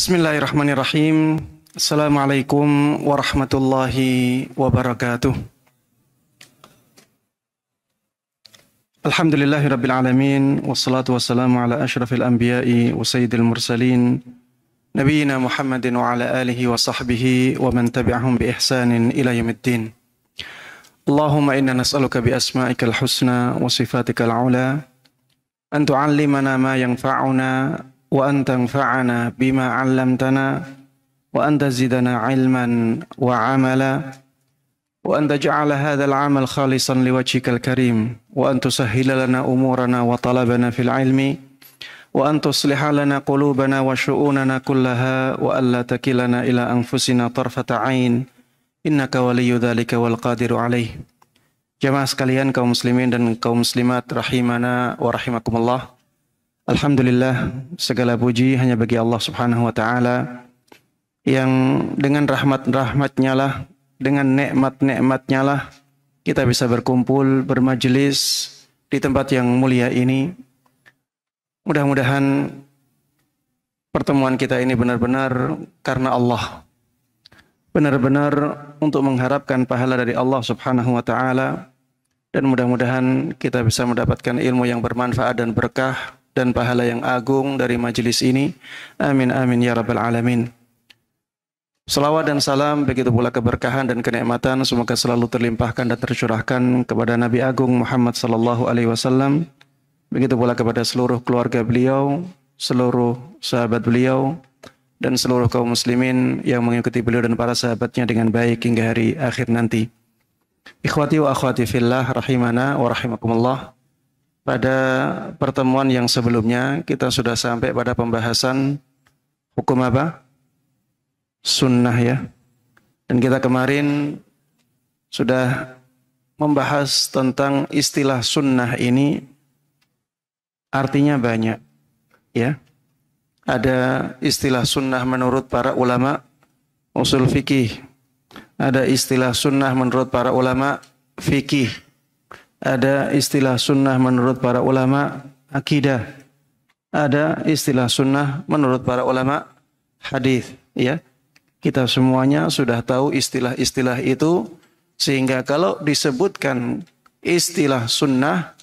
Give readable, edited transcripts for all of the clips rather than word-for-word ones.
Bismillahirrahmanirrahim. Assalamualaikum warahmatullahi wabarakatuh. Alhamdulillahirabbil alamin wassalatu wassalamu ala asyrafil anbiya'i wa sayyidil mursalin nabiyina Muhammadin wa ala alihi wa sahbihi wa man tabi'ahum bi ihsanin ila yaumiddin. Allahumma inna nas'aluka bi asma'ikal husna wa sifatikal ula an tu'allimana ma yanfa'una wa an tanfa'ana bima 'allamtana wa an tazidana 'ilman wa 'amala wa an taj'ala hadzal 'amal khalisan liwajhikal karim wa an tusahhila lana umurana wa talabana fil 'ilmi wa an tusliha lana qulubana wa syu'unana kullaha wa alla takilana ila anfusina tarfata 'ain innaka waliyyu dzalika wal qadiru 'alaih. Jamaah sekalian, kaum muslimin dan kaum muslimat rahimana wa rahimakumullah. Alhamdulillah, segala puji hanya bagi Allah Subhanahu wa taala yang dengan rahmat-rahmatnya lah, dengan nikmat-nikmatnya lah kita bisa berkumpul, bermajelis di tempat yang mulia ini. Mudah-mudahan pertemuan kita ini benar-benar karena Allah, benar-benar untuk mengharapkan pahala dari Allah Subhanahu wa taala, dan mudah-mudahan kita bisa mendapatkan ilmu yang bermanfaat dan berkah dan pahala yang agung dari majelis ini. Amin amin ya rabbal alamin. Salawat dan salam, begitu pula keberkahan dan kenikmatan semoga selalu terlimpahkan dan tercurahkan kepada Nabi Agung Muhammad sallallahu alaihi wasallam. Begitu pula kepada seluruh keluarga beliau, seluruh sahabat beliau, dan seluruh kaum muslimin yang mengikuti beliau dan para sahabatnya dengan baik hingga hari akhir nanti. Ikhwati wa akhwati fillah rahimana wa rahimakumullah. Pada pertemuan yang sebelumnya kita sudah sampai pada pembahasan hukum apa? Sunnah ya. Dan kita kemarin sudah membahas tentang istilah sunnah ini, artinya banyak ya. Ada istilah sunnah menurut para ulama usul fikih. Ada istilah sunnah menurut para ulama fikih. Ada istilah sunnah menurut para ulama akidah. Ada istilah sunnah menurut para ulama hadis. Ya, kita semuanya sudah tahu istilah-istilah itu, sehingga kalau disebutkan istilah sunnah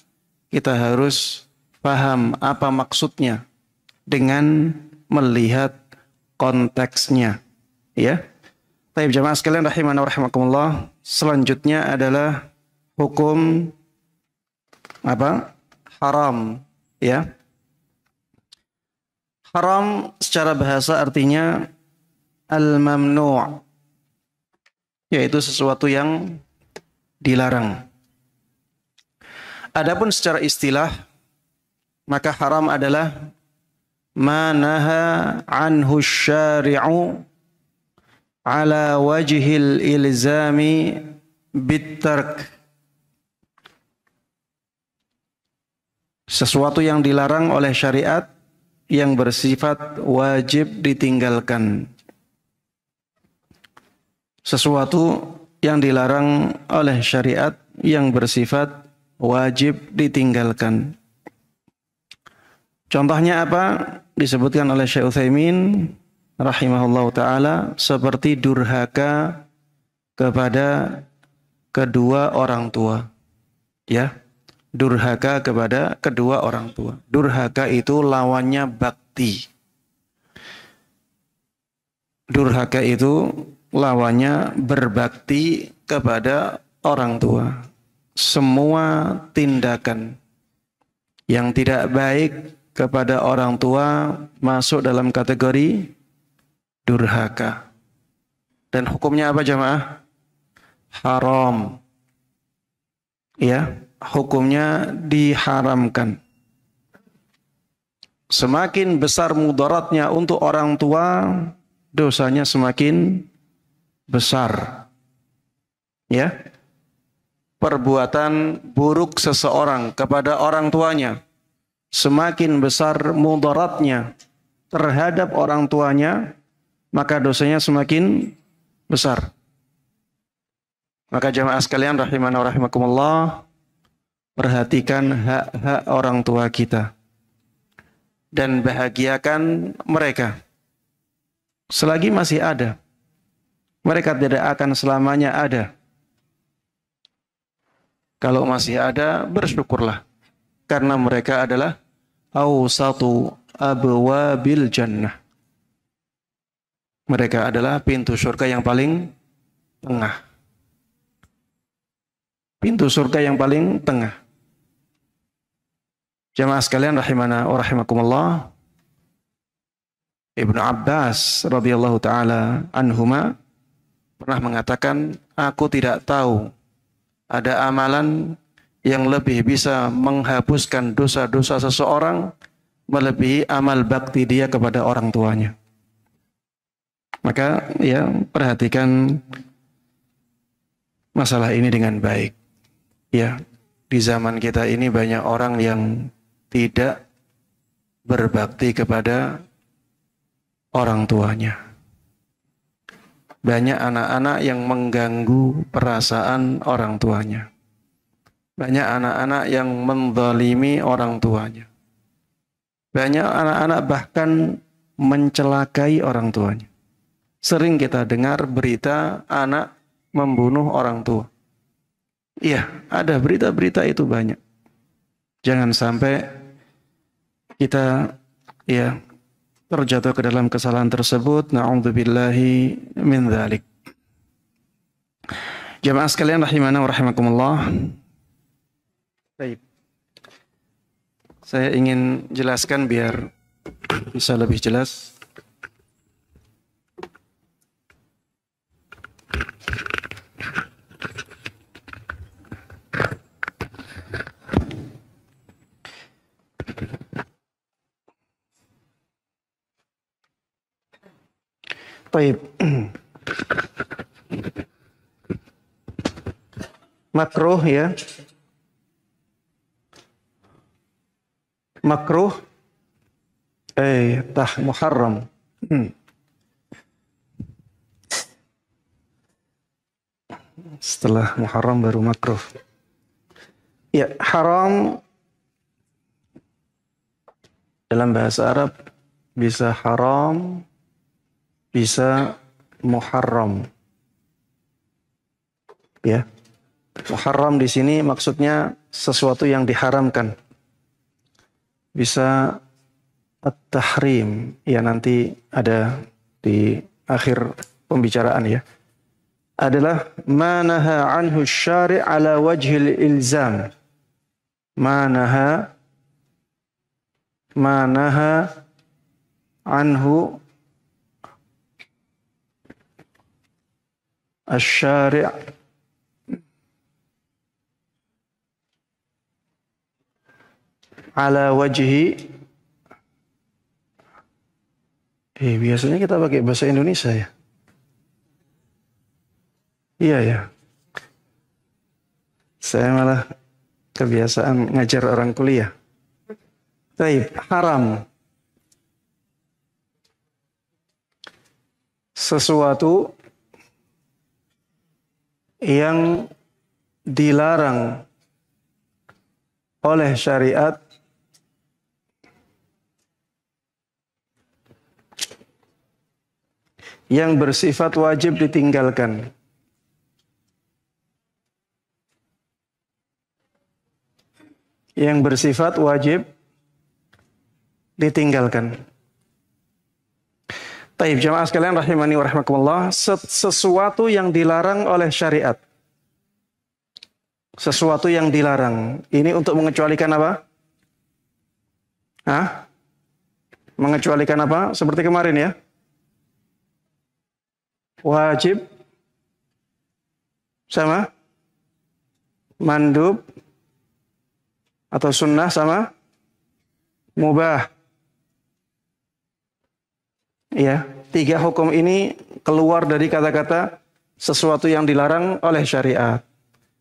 kita harus paham apa maksudnya dengan melihat konteksnya. Ya, baik jamaah sekalian rahimana wa rahimakumullah. Selanjutnya adalah hukum apa? Haram, ya. Haram secara bahasa artinya al-mamnu', yaitu sesuatu yang dilarang. Adapun secara istilah, maka haram adalah ma naha anhu syari'u ala wajhil ilzami bit-tark. Sesuatu yang dilarang oleh syariat yang bersifat wajib ditinggalkan. Sesuatu yang dilarang oleh syariat yang bersifat wajib ditinggalkan. Contohnya apa? Disebutkan oleh Syekh Utsaimin rahimahullahu taala, seperti durhaka kepada kedua orang tua. Ya, durhaka kepada kedua orang tua. Durhaka itu lawannya bakti. Durhaka itu lawannya berbakti kepada orang tua. Semua tindakan yang tidak baik kepada orang tua masuk dalam kategori durhaka. Dan hukumnya apa jamaah? Haram. Ya, hukumnya diharamkan. Semakin besar mudaratnya untuk orang tua, dosanya semakin besar. Ya, perbuatan buruk seseorang kepada orang tuanya, semakin besar mudaratnya terhadap orang tuanya, maka dosanya semakin besar. Maka jamaah sekalian rahimana wa rahimakumullah, perhatikan hak-hak orang tua kita dan bahagiakan mereka. Selagi masih ada, mereka tidak akan selamanya ada. Kalau masih ada, bersyukurlah. Karena mereka adalah awsatu abwabil jannah. Mereka adalah pintu surga yang paling tengah. Pintu surga yang paling tengah. Jamaah sekalian rahimana wa rahimakumullah. Ibnu Abbas radhiyallahu taala anhuma pernah mengatakan, aku tidak tahu ada amalan yang lebih bisa menghapuskan dosa-dosa seseorang melebihi amal bakti dia kepada orang tuanya. Maka ya, perhatikan masalah ini dengan baik. Ya, di zaman kita ini banyak orang yang tidak berbakti kepada orang tuanya. Banyak anak-anak yang mengganggu perasaan orang tuanya. Banyak anak-anak yang menzalimi orang tuanya. Banyak anak-anak bahkan mencelakai orang tuanya. Sering kita dengar berita anak membunuh orang tua. Iya, ada berita-berita itu banyak. Jangan sampai kita ya terjatuh ke dalam kesalahan tersebut. Na'udzubillahi min dzalik. Jamaah sekalian rahimana wa rahimakumullah. Baik. Saya ingin jelaskan biar bisa lebih jelas. Baik. Makruh ya. Makruh muharram. Setelah muharram baru makruh. Ya, haram dalam bahasa Arab bisa haram, bisa muharram. Ya. Muharram di sini maksudnya sesuatu yang diharamkan. Bisa at-tahrim. Ya, nanti ada di akhir pembicaraan ya. Adalah ma naha anhu syari' ala wajhil ilzam. Ma naha anhu asy-syari' ala wajhi. Biasanya kita pakai bahasa Indonesia ya. Iya ya. Saya malah kebiasaan ngajar orang kuliah. Baik, haram. Sesuatu yang dilarang oleh syariat yang bersifat wajib ditinggalkan. Yang bersifat wajib ditinggalkan. Taib jamaah sekalian rahimani wa rahimakumullah, sesuatu yang dilarang oleh syariat. Sesuatu yang dilarang. Ini untuk mengecualikan apa? Mengecualikan apa? Seperti kemarin ya. Wajib sama mandub atau sunnah sama mubah. Ya, tiga hukum ini keluar dari kata-kata sesuatu yang dilarang oleh syariat.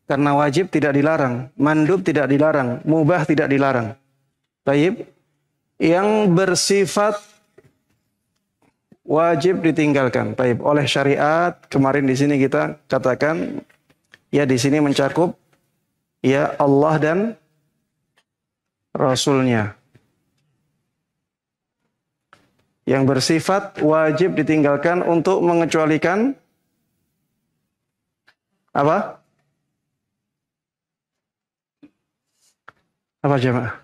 Karena wajib tidak dilarang, mandub tidak dilarang, mubah tidak dilarang. Baik, yang bersifat wajib ditinggalkan. Baik, oleh syariat, kemarin di sini kita katakan ya di sini mencakup ya Allah dan Rasulnya. yang bersifat wajib ditinggalkan untuk mengecualikan apa? Apa jemaah?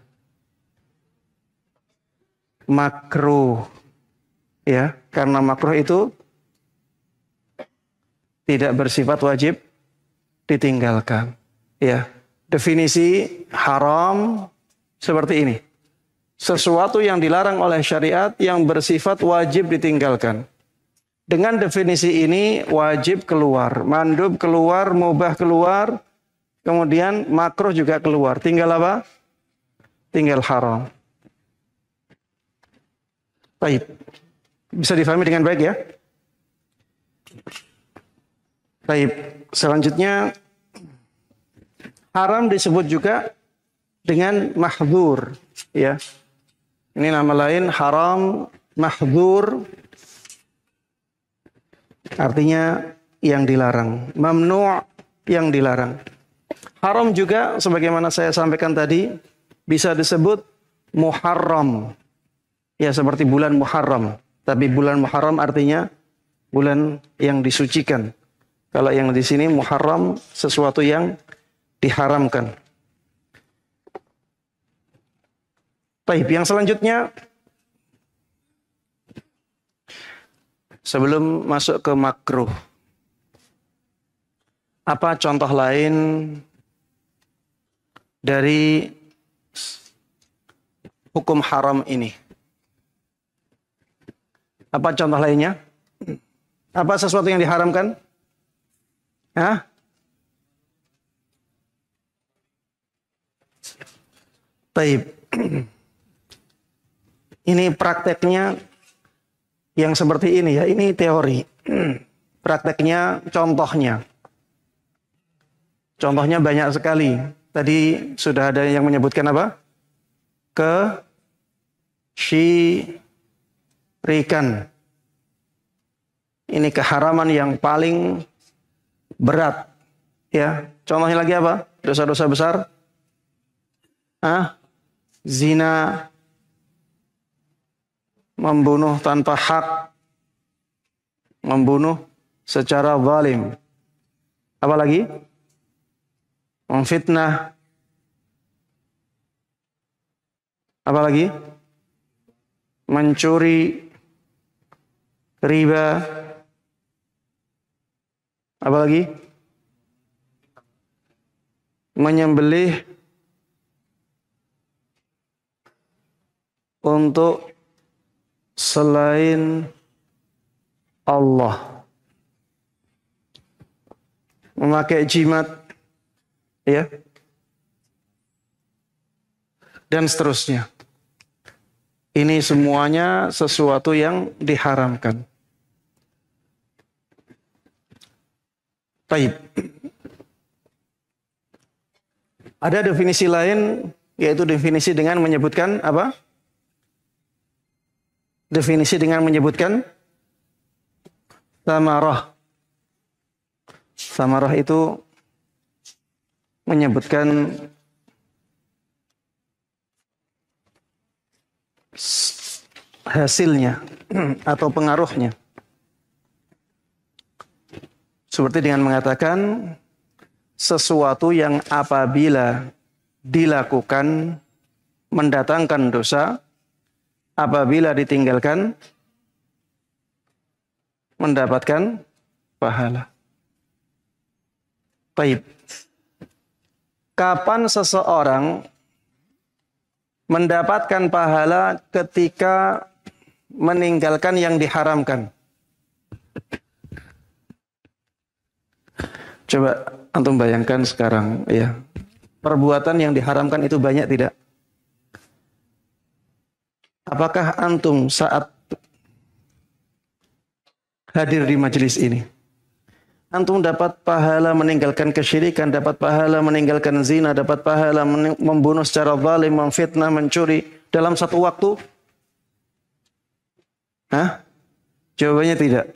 Makruh. Ya, karena makruh itu tidak bersifat wajib ditinggalkan. Ya, definisi haram seperti ini. Sesuatu yang dilarang oleh syariat yang bersifat wajib ditinggalkan. Dengan definisi ini wajib keluar, mandub keluar, mubah keluar, kemudian makruh juga keluar. Tinggal apa? Tinggal haram. Baik. Bisa difahami dengan baik ya? Baik. Selanjutnya haram disebut juga dengan mahdzur, ya. Ini nama lain haram mahdzur. Artinya yang dilarang, mamnu' yang dilarang. Haram juga sebagaimana saya sampaikan tadi bisa disebut muharram. Ya, seperti bulan Muharram. Tapi bulan Muharram artinya bulan yang disucikan. Kalau yang di sini Muharram sesuatu yang diharamkan. Baik, yang selanjutnya sebelum masuk ke makruh. Apa contoh lain dari hukum haram ini? Apa contoh lainnya? Apa sesuatu yang diharamkan? Hah? Taib. Ini prakteknya yang seperti ini ya. Ini teori. Prakteknya, contohnya. Contohnya banyak sekali. Tadi sudah ada yang menyebutkan apa? Kesyirikan. Ini keharaman yang paling berat. Ya, contohnya lagi apa? Dosa-dosa besar. Zina, membunuh tanpa hak, membunuh secara zalim. Apa lagi? Memfitnah. Apa lagi? Mencuri, riba. Apa lagi? Menyembelih untuk selain Allah. Memakai jimat, ya. Dan seterusnya. Ini semuanya sesuatu yang diharamkan. Baik. Ada definisi lain, yaitu definisi dengan menyebutkan apa? Definisi dengan menyebutkan samarah. Samarah itu menyebutkan hasilnya atau pengaruhnya. Seperti dengan mengatakan sesuatu yang apabila dilakukan mendatangkan dosa, apabila ditinggalkan mendapatkan pahala. Baik. Kapan seseorang mendapatkan pahala ketika meninggalkan yang diharamkan? Coba antum bayangkan sekarang, ya. Perbuatan yang diharamkan itu banyak tidak? Apakah antum saat hadir di majelis ini, antum dapat pahala meninggalkan kesyirikan, dapat pahala meninggalkan zina, dapat pahala membunuh secara zalim, memfitnah, mencuri dalam satu waktu? Jawabannya tidak.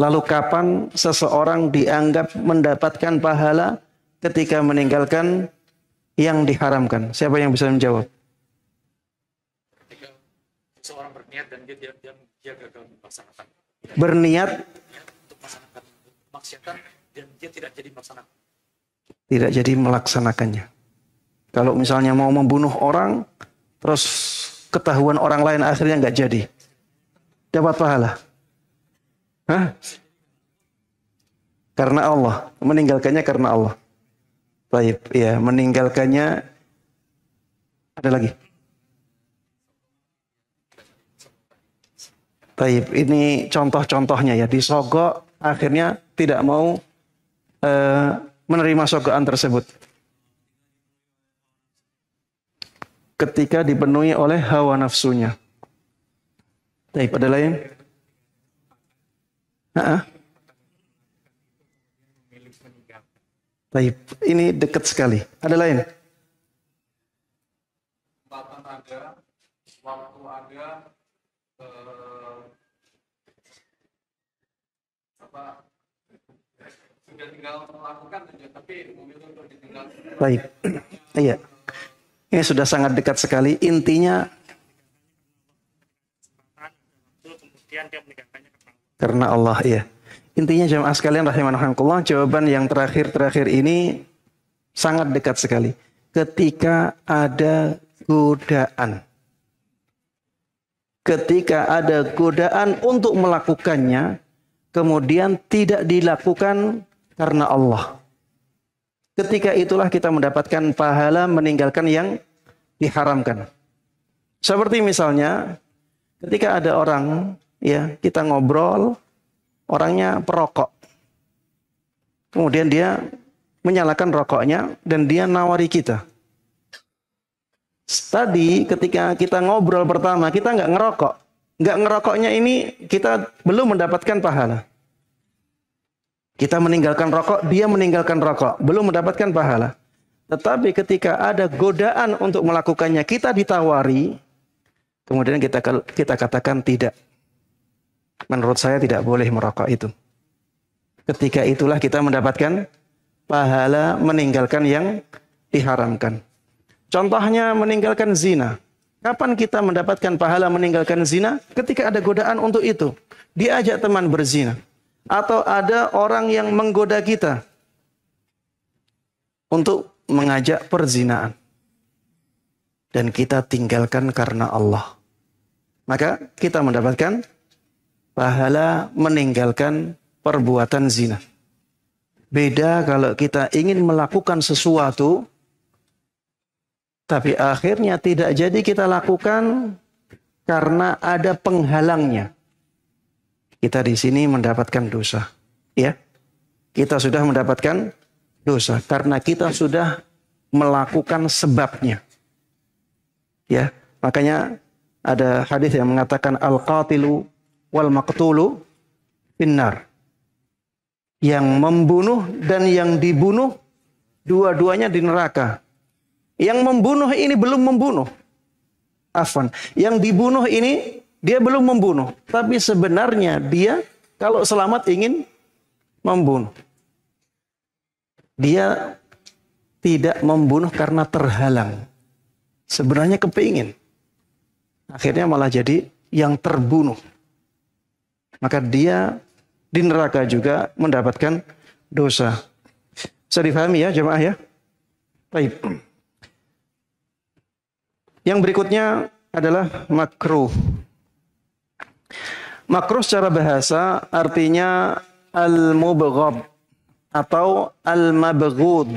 Lalu kapan seseorang dianggap mendapatkan pahala ketika meninggalkan yang diharamkan? Siapa yang bisa menjawab? seorang berniat dan dia gagal melaksanakan. Berniat Untuk melaksanakan maksiatan dan dia tidak jadi melaksanakan. Tidak jadi melaksanakannya. Kalau misalnya mau membunuh orang, terus ketahuan orang lain akhirnya nggak jadi, dapat pahala. Hah? Karena Allah, meninggalkannya karena Allah. Baik, ya, meninggalkannya. Ada lagi? Baik, ini contoh-contohnya ya. Disogok, akhirnya tidak mau menerima sogokan tersebut. Ketika dipenuhi oleh hawa nafsunya. Baik, ada lain? Baik, ini dekat sekali. Ada lain? Kesempatan ada, waktu ada, sudah tinggal melakukan saja, tapi memilih untuk ditinggal. Baik, iya. Ini sudah sangat dekat sekali. Intinya kemudian dia meninggalkannya karena Allah, iya. Intinya jemaah sekalian rahimanahumullah, jawaban yang terakhir ini sangat dekat sekali. Ketika ada godaan. Ketika ada godaan untuk melakukannya, kemudian tidak dilakukan karena Allah. Ketika itulah kita mendapatkan pahala meninggalkan yang diharamkan. Seperti misalnya ketika ada orang, ya, kita ngobrol, orangnya perokok. Kemudian dia menyalakan rokoknya dan dia nawari kita. Tadi ketika kita ngobrol pertama, kita nggak ngerokok. Nggak ngerokoknya ini kita belum mendapatkan pahala. Kita meninggalkan rokok, dia meninggalkan rokok. Belum mendapatkan pahala. Tetapi ketika ada godaan untuk melakukannya, kita ditawari, kemudian kita katakan tidak. Menurut saya tidak boleh merokok itu. Ketika itulah kita mendapatkan pahala meninggalkan yang diharamkan. Contohnya meninggalkan zina. Kapan kita mendapatkan pahala meninggalkan zina? Ketika ada godaan untuk itu. Diajak teman berzina. Atau ada orang yang menggoda kita untuk mengajak perzinaan. Dan kita tinggalkan karena Allah. Maka kita mendapatkan pahala meninggalkan perbuatan zina. Beda kalau kita ingin melakukan sesuatu, tapi akhirnya tidak jadi kita lakukan karena ada penghalangnya. Kita di sini mendapatkan dosa. Ya, kita sudah mendapatkan dosa karena kita sudah melakukan sebabnya. Ya, makanya ada hadis yang mengatakan al-qatilu wal maqtulu finnar. Yang membunuh dan yang dibunuh dua-duanya di neraka. Yang membunuh ini belum membunuh. Afwan. Yang dibunuh ini dia belum membunuh. Tapi sebenarnya dia kalau selamat ingin membunuh. Dia tidak membunuh karena terhalang. Sebenarnya kepingin. Akhirnya malah jadi yang terbunuh. Maka dia di neraka juga mendapatkan dosa. Bisa difahami ya jemaah ya? Baik. Yang berikutnya adalah makruh. Makruh secara bahasa artinya al-mubghad atau al-mabghud.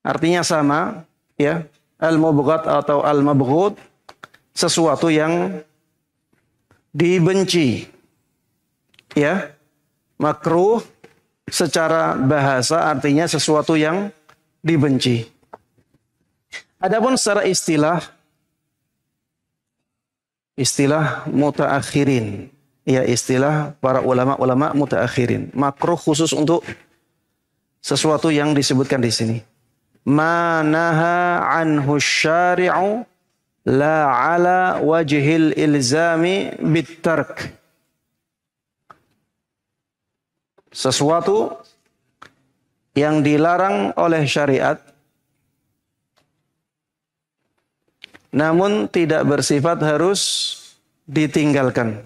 Artinya sama, ya. Al-mubghad atau al-mabghud, sesuatu yang dibenci. Ya. Makruh secara bahasa artinya sesuatu yang dibenci. Adapun secara istilah mutaakhirin, ya, istilah para ulama-ulama mutaakhirin. Makruh khusus untuk sesuatu yang disebutkan di sini. Ma naha anhu syari'u la ala wajhil ilzami bitark. Sesuatu yang dilarang oleh syariat namun tidak bersifat harus ditinggalkan.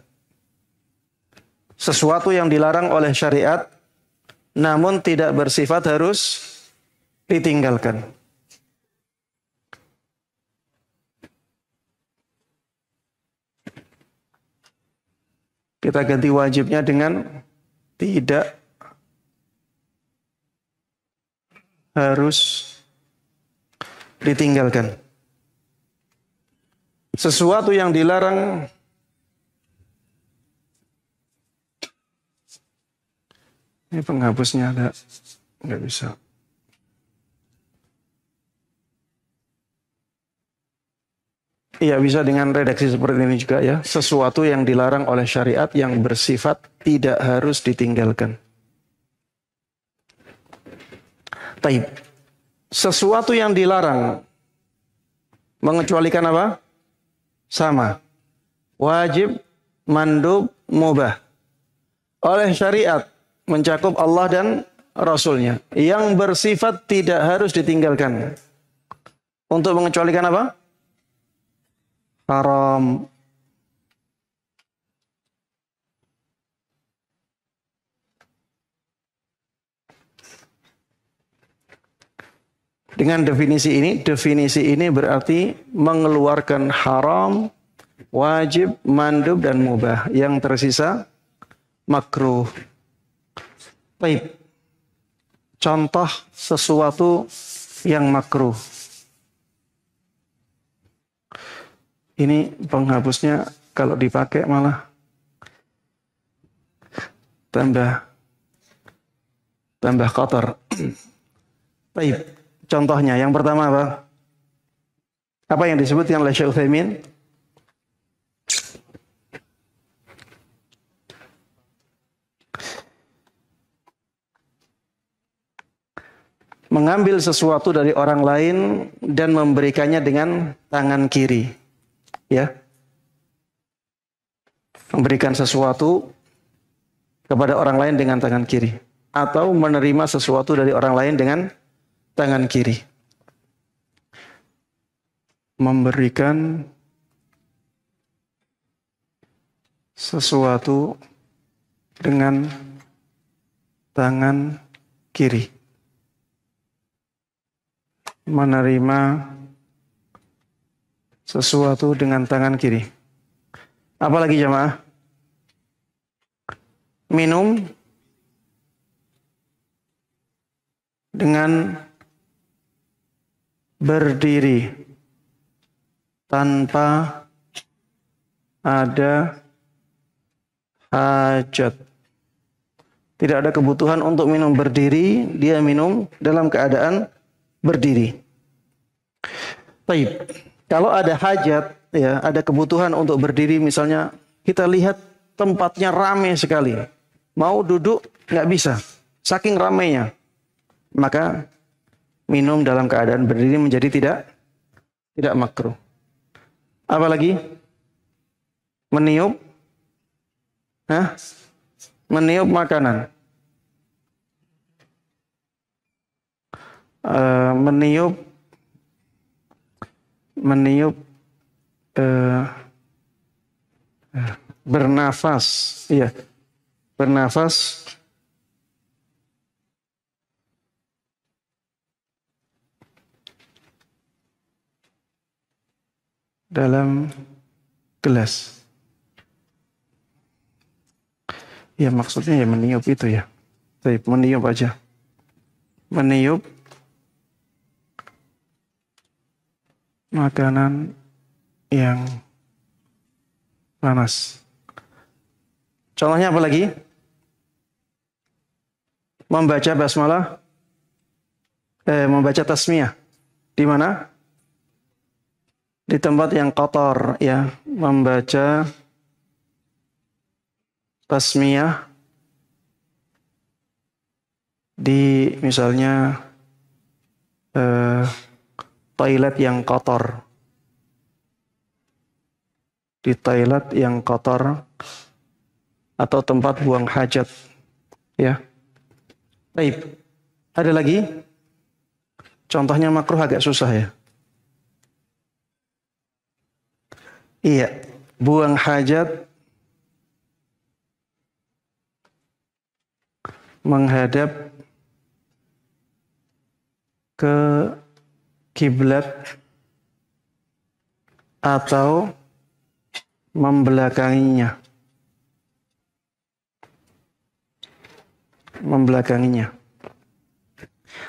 Sesuatu yang dilarang oleh syariat, namun tidak bersifat harus ditinggalkan. Kita ganti wajibnya dengan tidak harus ditinggalkan. Sesuatu yang dilarang ini penghapusnya ada, nggak bisa. Iya, bisa dengan redaksi seperti ini juga ya. Sesuatu yang dilarang oleh syariat yang bersifat tidak harus ditinggalkan. Taib. Sesuatu yang dilarang mengecualikan apa? Sama. Wajib, mandub, mubah. Oleh syariat mencakup Allah dan Rasulnya. Yang bersifat tidak harus ditinggalkan. Untuk mengecualikan apa? Haram. Dengan definisi ini berarti mengeluarkan haram, wajib, mandub, dan mubah. Yang tersisa makruh. Baik. Contoh sesuatu yang makruh. Ini penghapusnya kalau dipakai malah tambah kotor. Baik. Contohnya yang pertama apa? Apa yang disebutkan oleh Syekh Utsaimin? Mengambil sesuatu dari orang lain dan memberikannya dengan tangan kiri. Ya. Memberikan sesuatu kepada orang lain dengan tangan kiri. Atau menerima sesuatu dari orang lain dengan tangan kiri. Memberikan sesuatu dengan tangan kiri. Menerima sesuatu dengan tangan kiri. Apalagi jamaah? Minum dengan berdiri tanpa ada hajat. Tidak ada kebutuhan untuk minum berdiri, dia minum dalam keadaan berdiri. Baik. Kalau ada hajat, ya, ada kebutuhan untuk berdiri, misalnya kita lihat tempatnya ramai sekali. Mau duduk nggak bisa, saking ramainya. Maka minum dalam keadaan berdiri menjadi tidak makruh. Apalagi meniup, meniup makanan, meniup bernafas, iya, bernafas dalam gelas. Ya maksudnya ya meniup itu ya. Baik, meniup aja. Meniup makanan yang panas. Contohnya apa lagi? Membaca basmalah, membaca tasmiyah. Di mana? Di tempat yang kotor, ya. Membaca tasmiyah di misalnya toilet yang kotor. Di toilet yang kotor atau tempat buang hajat, ya. Baik. Ada lagi? Contohnya makruh agak susah ya. Iya, buang hajat menghadap ke kiblat atau membelakanginya.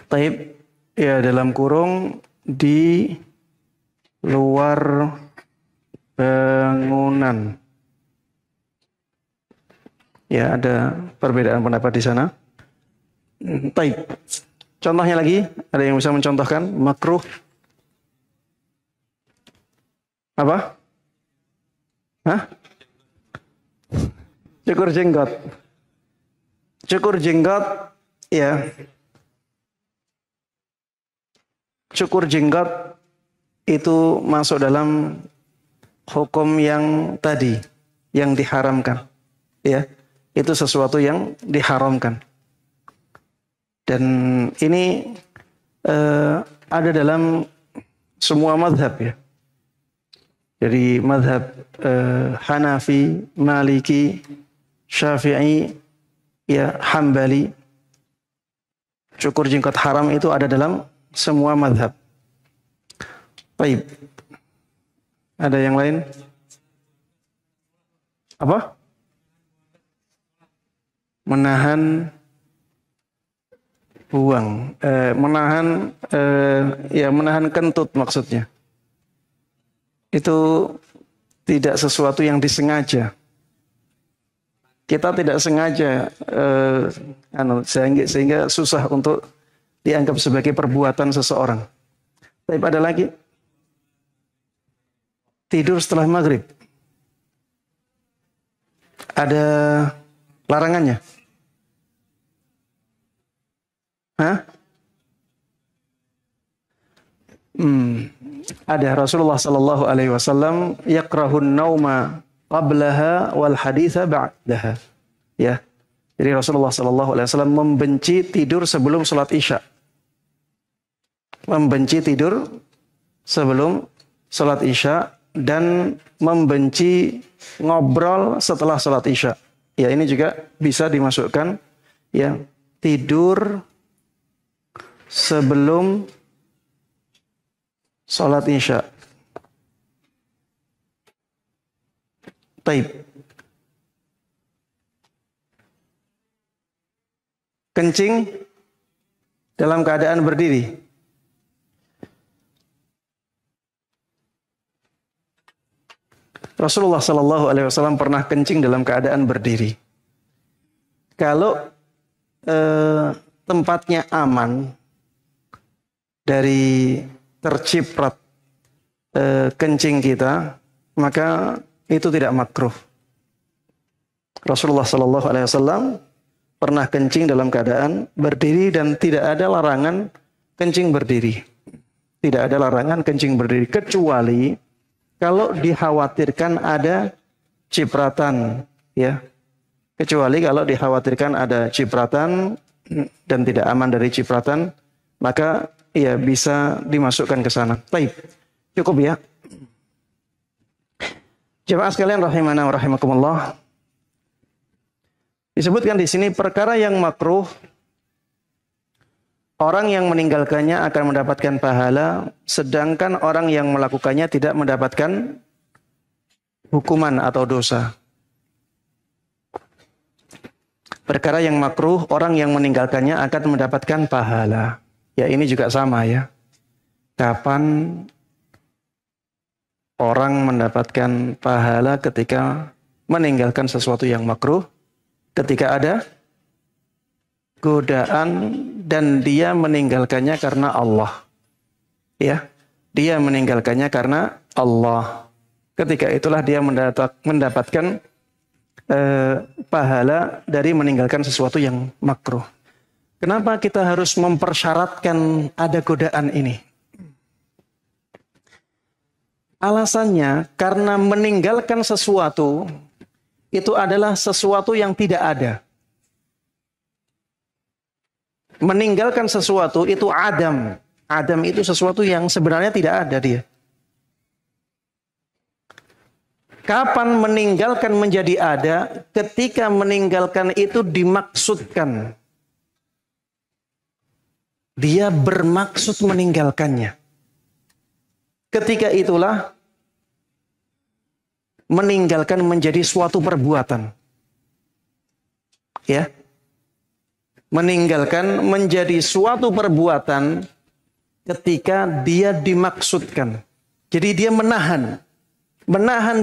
Taib, ya dalam kurung di luar bangunan. Ya, ada perbedaan pendapat di sana. Taib. Contohnya lagi, ada yang bisa mencontohkan makruh apa? Hah? Cukur jenggot. Cukur jenggot, ya. Cukur jenggot itu masuk dalam hukum yang tadi, yang diharamkan. Ya, itu sesuatu yang diharamkan. Dan ini ada dalam semua mazhab ya. Jadi mazhab Hanafi, Maliki, Syafi'i, ya Hambali. Cukur jenggot haram itu ada dalam semua mazhab. Baik. Ada yang lain? Apa? Menahan buang, menahan kentut maksudnya. Itu tidak sesuatu yang disengaja. Kita tidak sengaja, sehingga susah untuk dianggap sebagai perbuatan seseorang. Tapi ada lagi, tidur setelah maghrib. Ada larangannya? Hah? Ada Rasulullah Sallallahu Alaihi Wasallam yakrahun nauma qablaha wal haditha ba'daha. Ya, jadi Rasulullah Sallallahu Alaihi Wasallam membenci tidur sebelum sholat isya. Membenci tidur sebelum sholat isya dan membenci ngobrol setelah sholat isya. Ya, ini juga bisa dimasukkan ya, tidur sebelum sholat isya. Taib. Kencing dalam keadaan berdiri. Rasulullah Sallallahu Alaihi Wasallam pernah kencing dalam keadaan berdiri. Kalau tempatnya aman dari terciprat kencing kita, maka itu tidak makruh. Rasulullah Sallallahu Alaihi Wasallam pernah kencing dalam keadaan berdiri dan tidak ada larangan kencing berdiri. Tidak ada larangan kencing berdiri kecuali kalau dikhawatirkan ada cipratan, ya. Kecuali kalau dikhawatirkan ada cipratan dan tidak aman dari cipratan, maka ya bisa dimasukkan ke sana. Baik, cukup ya. Jemaah sekalian rahimana wa rahimakumullah. Disebutkan di sini perkara yang makruh, orang yang meninggalkannya akan mendapatkan pahala, sedangkan orang yang melakukannya tidak mendapatkan hukuman atau dosa. Perkara yang makruh, orang yang meninggalkannya akan mendapatkan pahala. Ya, ini juga sama ya. Kapan orang mendapatkan pahala ketika meninggalkan sesuatu yang makruh? Ketika ada godaan dan dia meninggalkannya karena Allah. Ya, dia meninggalkannya karena Allah. Ketika itulah dia mendapatkan pahala dari meninggalkan sesuatu yang makruh. Kenapa kita harus mempersyaratkan ada godaan ini? Alasannya karena meninggalkan sesuatu itu adalah sesuatu yang tidak ada. Meninggalkan sesuatu itu adam. Adam itu sesuatu yang sebenarnya tidak ada dia. Kapan meninggalkan menjadi ada? Ketika meninggalkan itu dimaksudkan. Dia bermaksud meninggalkannya. Ketika itulah meninggalkan menjadi suatu perbuatan. Ya. Meninggalkan menjadi suatu perbuatan ketika dia dimaksudkan. Jadi dia menahan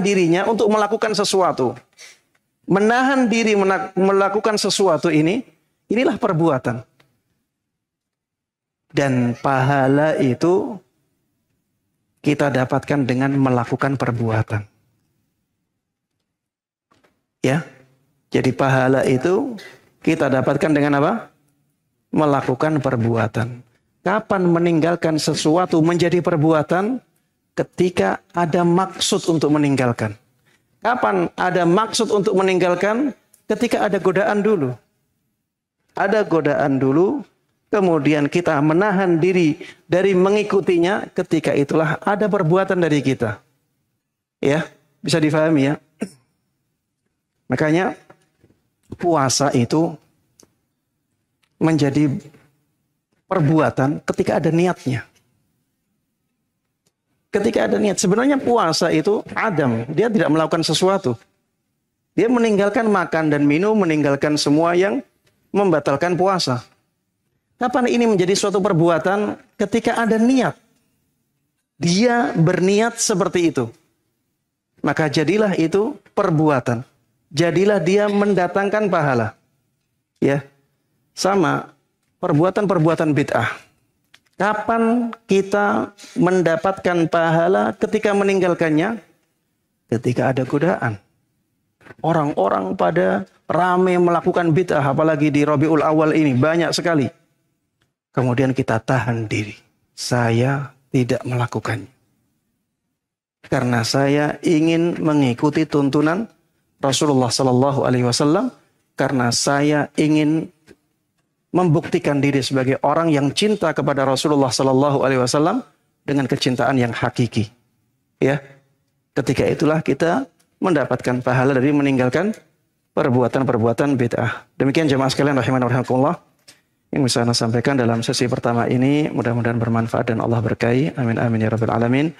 dirinya untuk melakukan sesuatu. Menahan diri melakukan sesuatu inilah perbuatan. Dan pahala itu kita dapatkan dengan melakukan perbuatan. Ya. Jadi pahala itu kita dapatkan dengan apa? Melakukan perbuatan. Kapan meninggalkan sesuatu menjadi perbuatan? Ketika ada maksud untuk meninggalkan. Kapan ada maksud untuk meninggalkan? Ketika ada godaan dulu. Ada godaan dulu, kemudian kita menahan diri dari mengikutinya, ketika itulah ada perbuatan dari kita. Ya, bisa difahami ya. Makanya puasa itu menjadi perbuatan ketika ada niatnya. Ketika ada niat, sebenarnya puasa itu adam, dia tidak melakukan sesuatu. Dia meninggalkan makan dan minum, meninggalkan semua yang membatalkan puasa. Kapan ini menjadi suatu perbuatan? Ketika ada niat. Dia berniat seperti itu. Maka jadilah itu perbuatan. Jadilah dia mendatangkan pahala. Ya. Sama perbuatan-perbuatan bid'ah. Kapan kita mendapatkan pahala ketika meninggalkannya? Ketika ada godaan. Orang-orang pada ramai melakukan bid'ah, apalagi di Rabiul Awal ini banyak sekali. Kemudian kita tahan diri. Saya tidak melakukannya. Karena saya ingin mengikuti tuntunan Rasulullah Sallallahu Alaihi Wasallam. Karena saya ingin membuktikan diri sebagai orang yang cinta kepada Rasulullah Sallallahu Alaihi Wasallam dengan kecintaan yang hakiki. Ya, ketika itulah kita mendapatkan pahala dari meninggalkan perbuatan-perbuatan bid'ah. Demikian jemaah sekalian rahimani wa rahimakumullah yang bisa saya sampaikan dalam sesi pertama ini. Mudah-mudahan bermanfaat dan Allah berkahi. Amin amin ya rabbal alamin.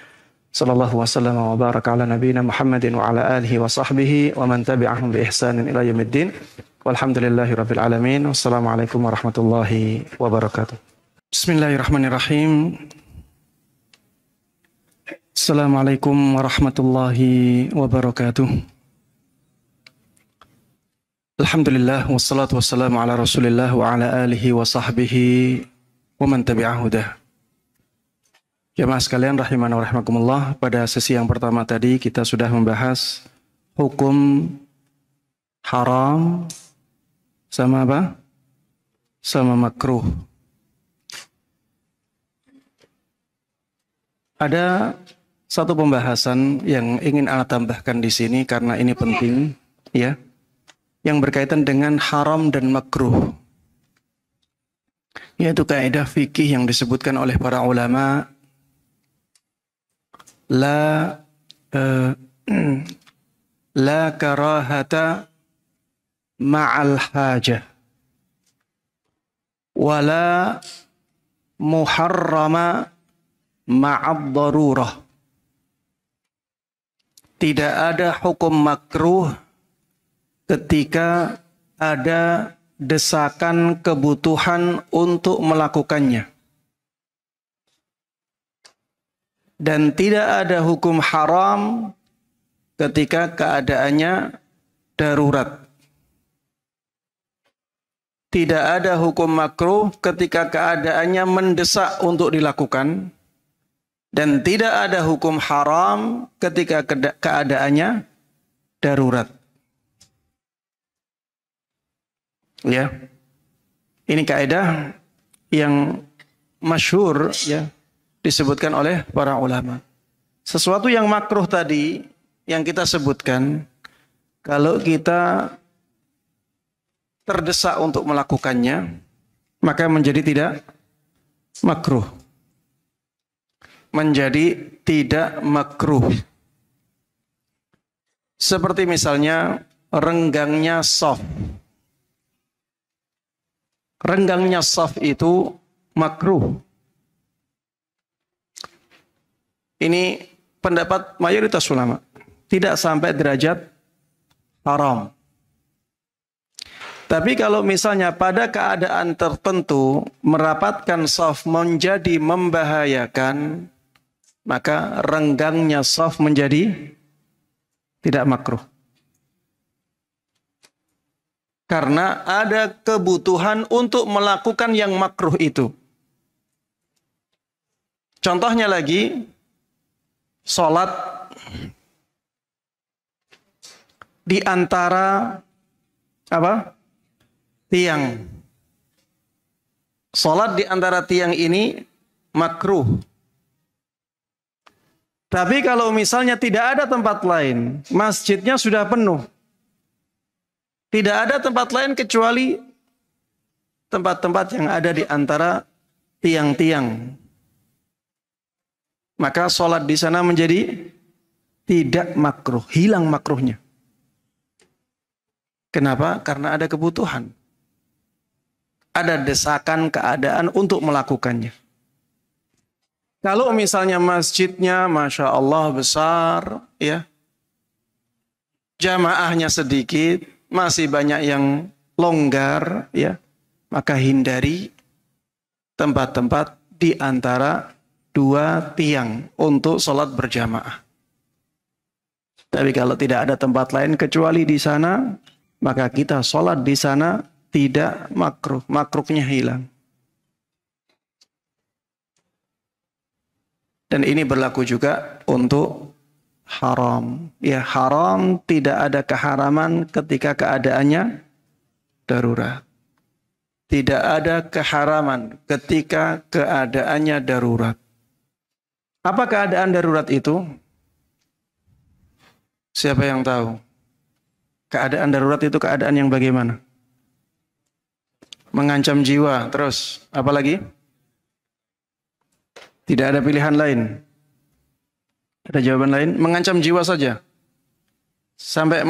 Sallallahu wasallam wa baraka ala nabiyina Muhammadin wa ala alihi wa sahbihi wa man tabi'ahum bi ihsanin ila yaumiddin. Walhamdulillahi rabbil alamin. Wassalamualaikum warahmatullahi wabarakatuh. Bismillahirrahmanirrahim. Assalamualaikum warahmatullahi wabarakatuh. Alhamdulillah wassalatu wassalamu ala Rasulillah wa ala alihi wa sahbihi wa man tabi'ahu dah. Jemaah sekalian rahimana wa rahimakumullah, pada sesi yang pertama tadi kita sudah membahas hukum haram sama apa? Sama makruh. Ada satu pembahasan yang ingin Anda tambahkan di sini karena ini penting, ya, yang berkaitan dengan haram dan makruh, yaitu kaidah fikih yang disebutkan oleh para ulama, la karahata ma'al hajah wala muharrama ma'ad darurah. Tidak ada hukum makruh ketika ada desakan kebutuhan untuk melakukannya. Dan tidak ada hukum haram ketika keadaannya darurat. Tidak ada hukum makruh ketika keadaannya mendesak untuk dilakukan. Dan tidak ada hukum haram ketika keadaannya darurat. Ya. Ini kaidah yang masyhur, ya, disebutkan oleh para ulama. Sesuatu yang makruh tadi yang kita sebutkan, kalau kita terdesak untuk melakukannya, maka menjadi tidak makruh. Menjadi tidak makruh. Seperti misalnya renggangnya shaf. Renggangnya shaf itu makruh. Ini pendapat mayoritas ulama. Tidak sampai derajat haram. Tapi kalau misalnya pada keadaan tertentu merapatkan shaf menjadi membahayakan, maka renggangnya shaf menjadi tidak makruh. Karena ada kebutuhan untuk melakukan yang makruh itu. Contohnya lagi, sholat di antara tiang. Sholat di antara tiang ini makruh. Tapi kalau misalnya tidak ada tempat lain, masjidnya sudah penuh. Tidak ada tempat lain kecuali tempat-tempat yang ada di antara tiang-tiang. Maka sholat di sana menjadi tidak makruh, hilang makruhnya. Kenapa? Karena ada kebutuhan. Ada desakan keadaan untuk melakukannya. Kalau misalnya masjidnya, Masya Allah besar, ya, jamaahnya sedikit, masih banyak yang longgar, ya, maka hindari tempat-tempat di antara dua tiang untuk sholat berjamaah. Tapi kalau tidak ada tempat lain kecuali di sana, maka kita sholat di sana tidak makruh, makruhnya hilang. Dan ini berlaku juga untuk haram. Ya, haram tidak ada keharaman ketika keadaannya darurat. Tidak ada keharaman ketika keadaannya darurat. Apa keadaan darurat itu? Siapa yang tahu? Keadaan darurat itu keadaan yang bagaimana? Mengancam jiwa. Terus, apa lagi? Tidak ada pilihan lain. Ada jawaban lain? Mengancam jiwa saja. Sampai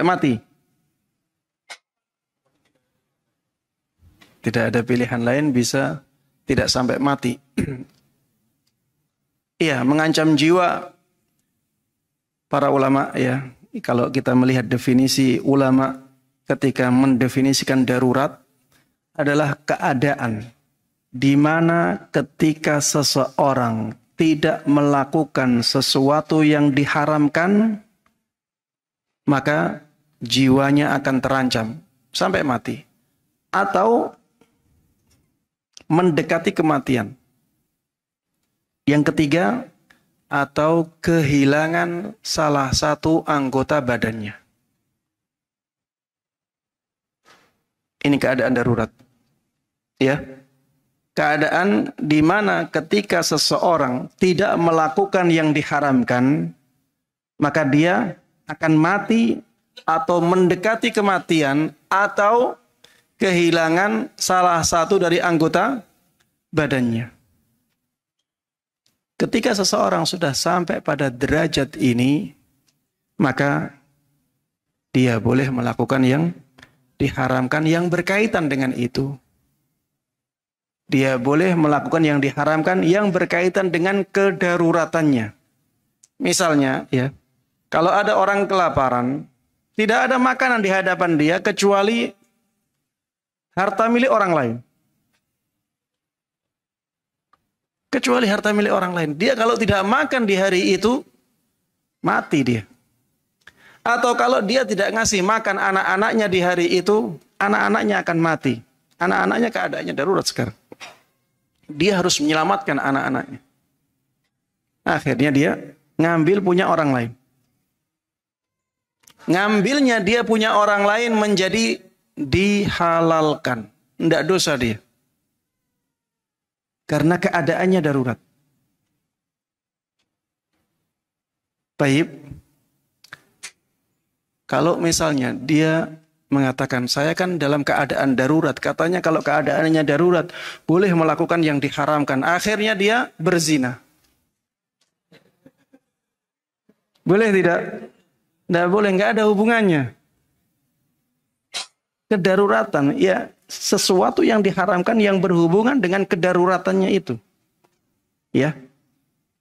mati. Tidak ada pilihan lain, bisa tidak sampai mati. Iya, mengancam jiwa. Para ulama, ya, kalau kita melihat definisi ulama ketika mendefinisikan darurat adalah keadaan di mana ketika seseorang tidak melakukan sesuatu yang diharamkan, maka jiwanya akan terancam sampai mati. Atau mendekati kematian. Yang ketiga, atau kehilangan salah satu anggota badannya. Ini keadaan darurat. Ya. Keadaan di mana ketika seseorang tidak melakukan yang diharamkan, maka dia akan mati atau mendekati kematian atau kehilangan salah satu dari anggota badannya. Ketika seseorang sudah sampai pada derajat ini, maka dia boleh melakukan yang diharamkan yang berkaitan dengan itu. Dia boleh melakukan yang diharamkan yang berkaitan dengan kedaruratannya. Misalnya, ya, kalau ada orang kelaparan, tidak ada makanan di hadapan dia kecuali harta milik orang lain. Kecuali harta milik orang lain. Dia kalau tidak makan di hari itu, mati dia. Atau kalau dia tidak ngasih makan anak-anaknya di hari itu, anak-anaknya akan mati. Anak-anaknya keadaannya darurat sekarang. Dia harus menyelamatkan anak-anaknya. Akhirnya dia ngambil punya orang lain. Ngambilnya dia punya orang lain menjadi dihalalkan. Tidak dosa dia. Karena keadaannya darurat. Baik. Kalau misalnya dia mengatakan, saya kan dalam keadaan darurat. Katanya kalau keadaannya darurat, boleh melakukan yang diharamkan. Akhirnya dia berzina. Boleh tidak? Nggak boleh, nggak ada hubungannya. Kedaruratan, ya sesuatu yang diharamkan yang berhubungan dengan kedaruratannya itu. Ya,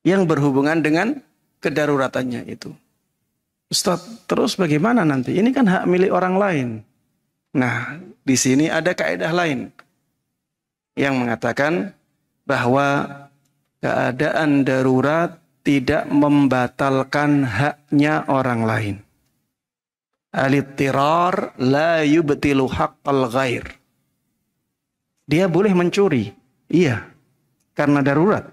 yang berhubungan dengan kedaruratannya itu. Ustaz, terus bagaimana nanti? Ini kan hak milik orang lain. Nah, di sini ada kaidah lain yang mengatakan bahwa keadaan darurat tidak membatalkan haknya orang lain. Al-ittirar la yubtilu haqqal ghair. Dia boleh mencuri, iya, karena darurat.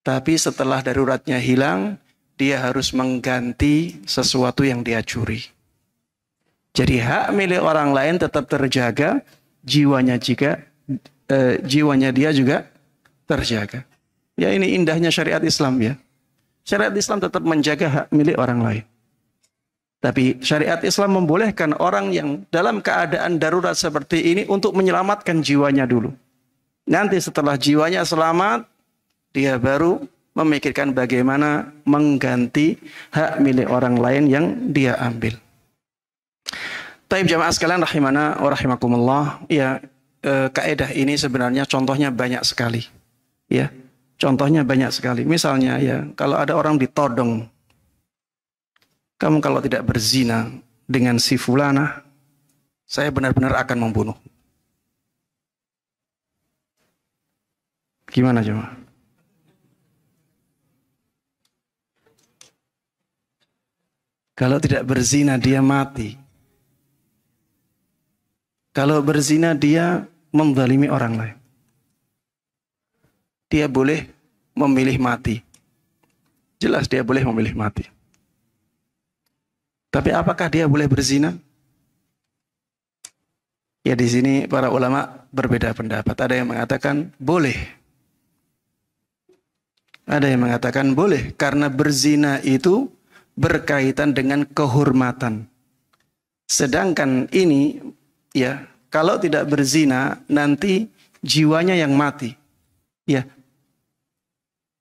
Tapi setelah daruratnya hilang, dia harus mengganti sesuatu yang dia curi. Jadi hak milik orang lain tetap terjaga, jiwanya dia juga terjaga. Ya, ini indahnya syariat Islam ya. Syariat Islam tetap menjaga hak milik orang lain. Tapi syariat Islam membolehkan orang yang dalam keadaan darurat seperti ini untuk menyelamatkan jiwanya dulu. Nanti setelah jiwanya selamat, dia baru memikirkan bagaimana mengganti hak milik orang lain yang dia ambil. Taib jamaah sekalian rahimana wa rahimakumullah. Ya, kaidah ini sebenarnya contohnya banyak sekali. Ya, contohnya banyak sekali. Misalnya ya, kalau ada orang ditodong, kamu kalau tidak berzina dengan si fulana, saya benar-benar akan membunuh. Gimana jemaah? Kalau tidak berzina dia mati. Kalau berzina dia menzalimi orang lain. Dia boleh memilih mati. Jelas dia boleh memilih mati. Tapi apakah dia boleh berzina? Ya, di sini para ulama berbeda pendapat. Ada yang mengatakan boleh. Ada yang mengatakan boleh karena berzina itu berkaitan dengan kehormatan. Sedangkan ini ya, kalau tidak berzina nanti jiwanya yang mati. Ya.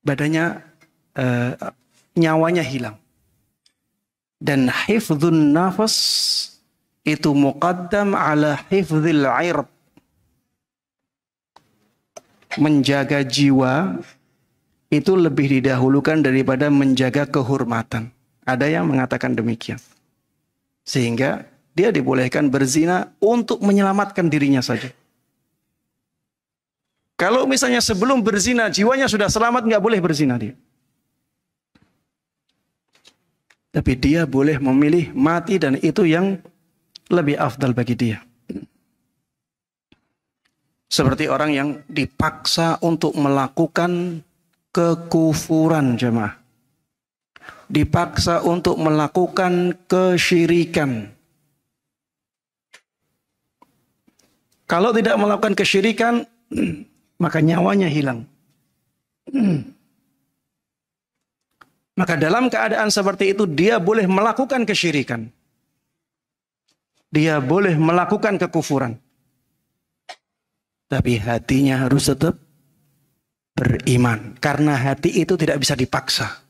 Badannya nyawanya hilang. Dan hifdzun nafas itu muqaddam ala hifdzil ird. Menjaga jiwa itu lebih didahulukan daripada menjaga kehormatan. Ada yang mengatakan demikian. Sehingga dia dibolehkan berzina untuk menyelamatkan dirinya saja. Kalau misalnya sebelum berzina jiwanya sudah selamat, nggak boleh berzina dia. Tapi dia boleh memilih mati dan itu yang lebih afdal bagi dia. Seperti orang yang dipaksa untuk melakukan kekufuran jemaah. Dipaksa untuk melakukan kesyirikan. Kalau tidak melakukan kesyirikan, maka nyawanya hilang. Maka dalam keadaan seperti itu dia boleh melakukan kesyirikan. Dia boleh melakukan kekufuran. Tapi hatinya harus tetap beriman. Karena hati itu tidak bisa dipaksa.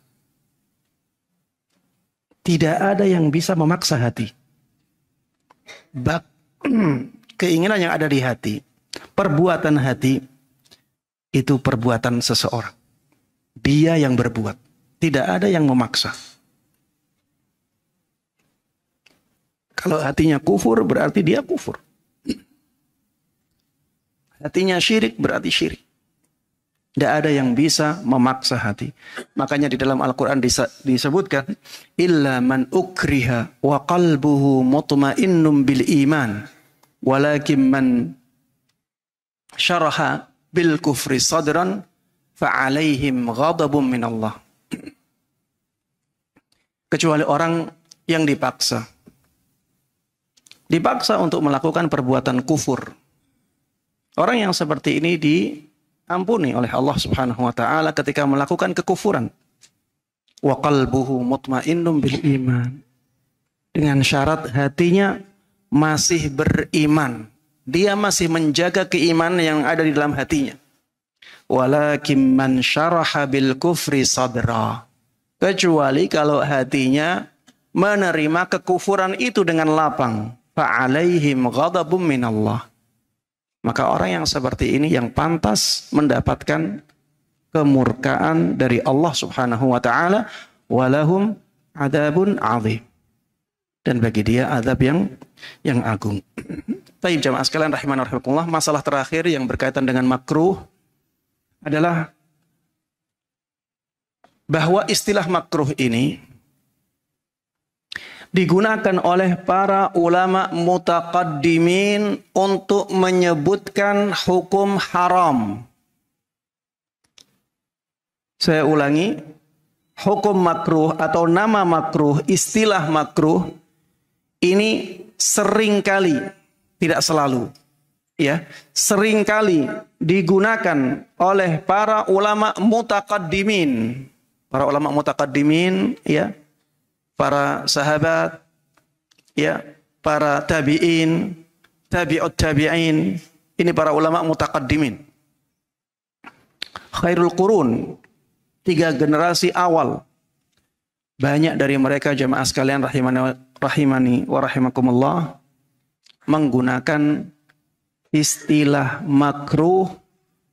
Tidak ada yang bisa memaksa hati. Keinginan yang ada di hati, perbuatan hati, itu perbuatan seseorang. Dia yang berbuat. Tidak ada yang memaksa. Kalau hatinya kufur, berarti dia kufur. Hatinya syirik, berarti syirik. Tidak ada yang bisa memaksa hati. Makanya di dalam Al-Quran disebutkan, illa man ukriha wa qalbuhu mutmainnum bil iman, walakin man syaraha bil kufri sadran fa'alaihim ghadabun min Allah. Kecuali orang yang dipaksa. Dipaksa untuk melakukan perbuatan kufur. Orang yang seperti ini diampuni oleh Allah Subhanahu wa taala ketika melakukan kekufuran. Wa qalbuhu mutmainnum bil iman. Dengan syarat hatinya masih beriman. Dia masih menjaga keimanan yang ada di dalam hatinya. Walakin man syaraha bil kufri sadra. Kecuali kalau hatinya menerima kekufuran itu dengan lapang, fa'alaihim ghadabum minallah. Maka orang yang seperti ini yang pantas mendapatkan kemurkaan dari Allah Subhanahu wa taala, walahum adzabun adzim. Dan bagi dia azab yang agung. Taib jamaah sekalian rahimani wa rahimakumullah, masalah terakhir yang berkaitan dengan makruh adalah bahwa istilah makruh ini digunakan oleh para ulama mutaqaddimin untuk menyebutkan hukum haram. Saya ulangi, hukum makruh atau nama makruh, istilah makruh ini seringkali, tidak selalu, ya, seringkali digunakan oleh para ulama mutaqaddimin. Para ulama mutaqaddimin, ya, para sahabat, ya, para tabi'in, tabi'ut tabi'in, ini para ulama mutaqaddimin. Khairul qurun, 3 generasi awal. Banyak dari mereka jamaah sekalian rahimani wa rahimakumullah menggunakan istilah makruh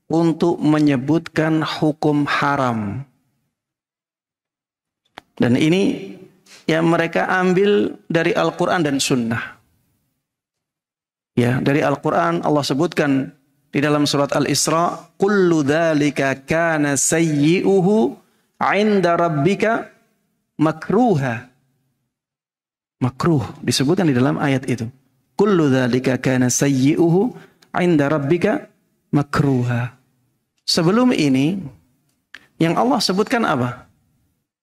untuk menyebutkan hukum haram. Dan ini yang mereka ambil dari Al-Quran dan Sunnah. Ya, dari Al-Quran Allah sebutkan di dalam surat Al-Isra, kullu dzalika kana sayyi'uhu 'inda rabbika makruha. Makruh disebutkan di dalam ayat itu. Kullu dzalika kana sayyi'uhu 'inda rabbika makruha. Sebelum ini yang Allah sebutkan apa?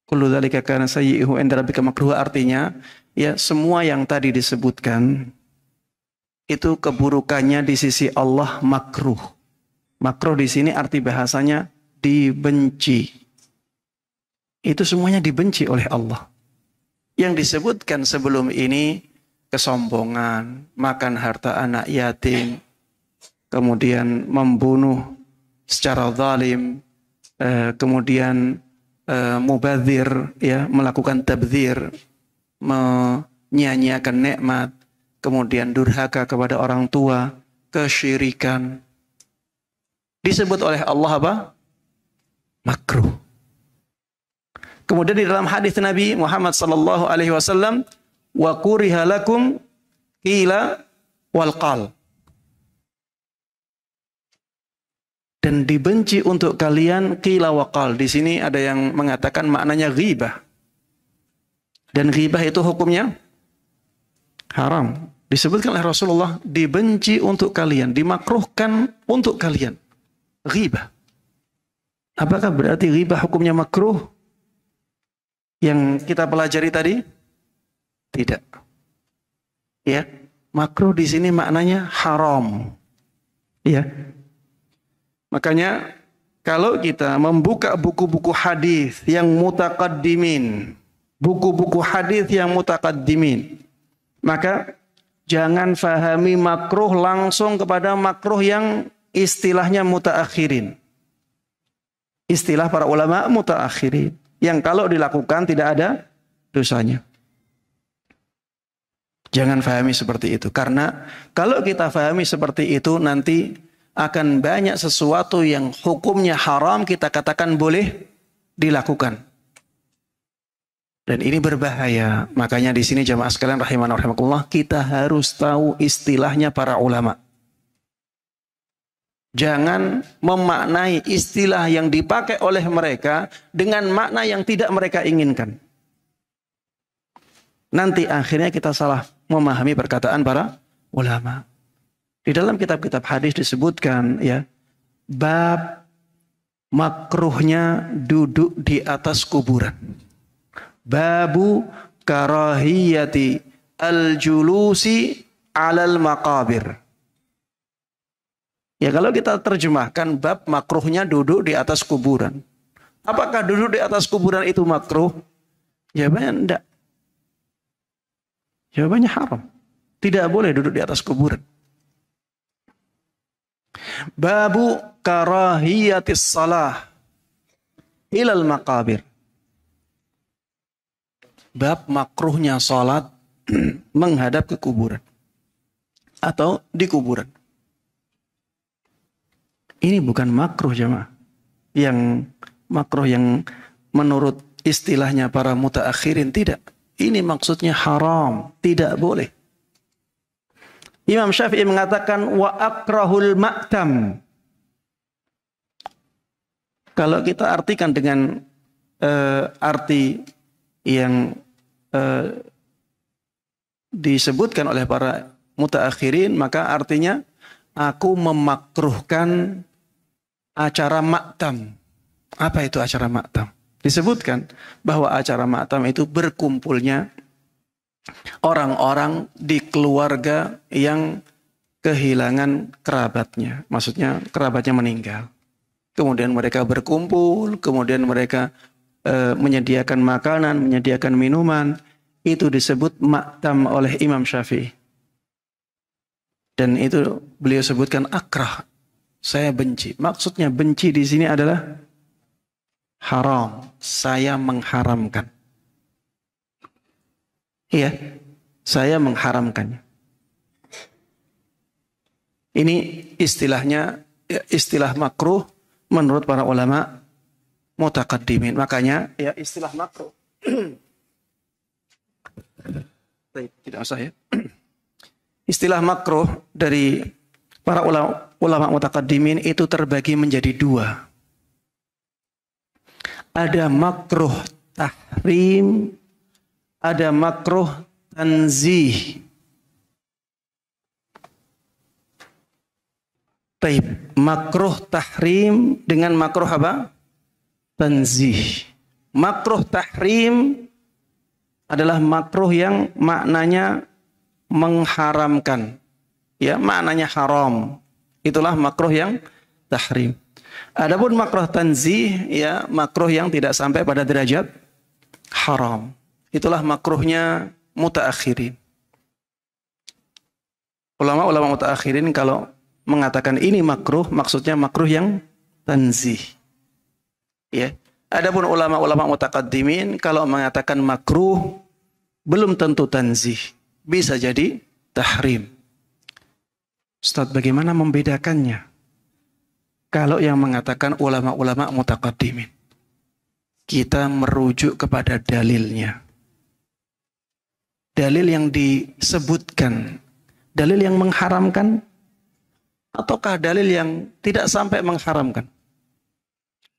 Kullu dzalika kana sayyi'uhu 'inda rabbika makruha, artinya ya semua yang tadi disebutkan itu keburukannya di sisi Allah makruh. Makruh di sini arti bahasanya dibenci. Itu semuanya dibenci oleh Allah. Yang disebutkan sebelum ini kesombongan, makan harta anak yatim, kemudian membunuh secara zalim, kemudian mubadzir, ya, melakukan tabdzir, menyia-nyiakan nikmat, kemudian durhaka kepada orang tua, kesyirikan. Disebut oleh Allah apa? Makruh. Kemudian di dalam hadis Nabi Muhammad sallallahu alaihi wasallam, wa kuriha lakum qila wal qal. Dan dibenci untuk kalian qila wa qal. Di sini ada yang mengatakan maknanya ghibah. Dan ghibah itu hukumnya haram. Disebutkan oleh Rasulullah, dibenci untuk kalian, dimakruhkan untuk kalian. Ghibah. Apakah berarti ghibah hukumnya makruh? Yang kita pelajari tadi? Tidak. Ya, makruh di sini maknanya haram. Ya. Makanya kalau kita membuka buku-buku hadis yang mutaqaddimin, buku-buku hadis yang mutaqaddimin, maka jangan fahami makruh langsung kepada makruh yang istilahnya mutaakhirin. Istilah para ulama mutaakhirin. Yang kalau dilakukan tidak ada dosanya. Jangan fahami seperti itu. Karena kalau kita fahami seperti itu, nanti akan banyak sesuatu yang hukumnya haram kita katakan boleh dilakukan. Dan ini berbahaya. Makanya di sini jamaah sekalian rahimani wa rahimakumullah, kita harus tahu istilahnya para ulama. Jangan memaknai istilah yang dipakai oleh mereka dengan makna yang tidak mereka inginkan. Nanti akhirnya kita salah memahami perkataan para ulama. Di dalam kitab-kitab hadis disebutkan, ya, bab makruhnya duduk di atas kuburan. Babu karahiyati al-julusi alal maqabir. Ya, kalau kita terjemahkan bab makruhnya duduk di atas kuburan. Apakah duduk di atas kuburan itu makruh? Jawabannya enggak. Jawabannya haram. Tidak boleh duduk di atas kuburan. Babu karahiyatis salah ilal maqabir. bab makruhnya sholat menghadap ke kuburan atau di kuburan. Ini bukan makruh jemaah. Yang makruh yang menurut istilahnya para mutaakhirin tidak. Ini maksudnya haram, tidak boleh. Imam Syafi'i mengatakan wa akrahul ma'tam. Kalau kita artikan dengan arti yang disebutkan oleh para mutaakhirin, maka artinya aku memakruhkan acara maktam. Apa itu acara maktam? Disebutkan bahwa acara maktam itu berkumpulnya orang-orang di keluarga yang kehilangan kerabatnya. Maksudnya kerabatnya meninggal. Kemudian mereka berkumpul, kemudian mereka menyediakan makanan, menyediakan minuman. Itu disebut maktam oleh Imam Syafi'i. Dan itu beliau sebutkan akrah. Saya benci. Maksudnya benci di sini adalah haram. Saya mengharamkan. Iya, saya mengharamkannya. Ini istilahnya, istilah makruh menurut para ulama mutaqaddimin. Makanya ya istilah makruh. Tidak usah ya. Istilah makruh dari para ulama mutaqaddimin itu terbagi menjadi dua. Ada makruh tahrim, ada makruh tanzih. Baik, makruh tahrim dengan makruh apa? Tanzih. Makruh tahrim adalah makruh yang maknanya mengharamkan. Ya, maknanya haram. Itulah makruh yang tahrim. Adapun makruh tanzih, ya makruh yang tidak sampai pada derajat haram. Itulah makruhnya mutaakhirin. Ulama-ulama mutaakhirin kalau mengatakan ini makruh, maksudnya makruh yang tanzih. Ya. Adapun ulama-ulama mutaqaddimin kalau mengatakan makruh belum tentu tanzih, bisa jadi tahrim. Ustaz, bagaimana membedakannya? Kalau yang mengatakan ulama-ulama mutaqaddimin, kita merujuk kepada dalilnya. Dalil yang disebutkan, dalil yang mengharamkan, ataukah dalil yang tidak sampai mengharamkan?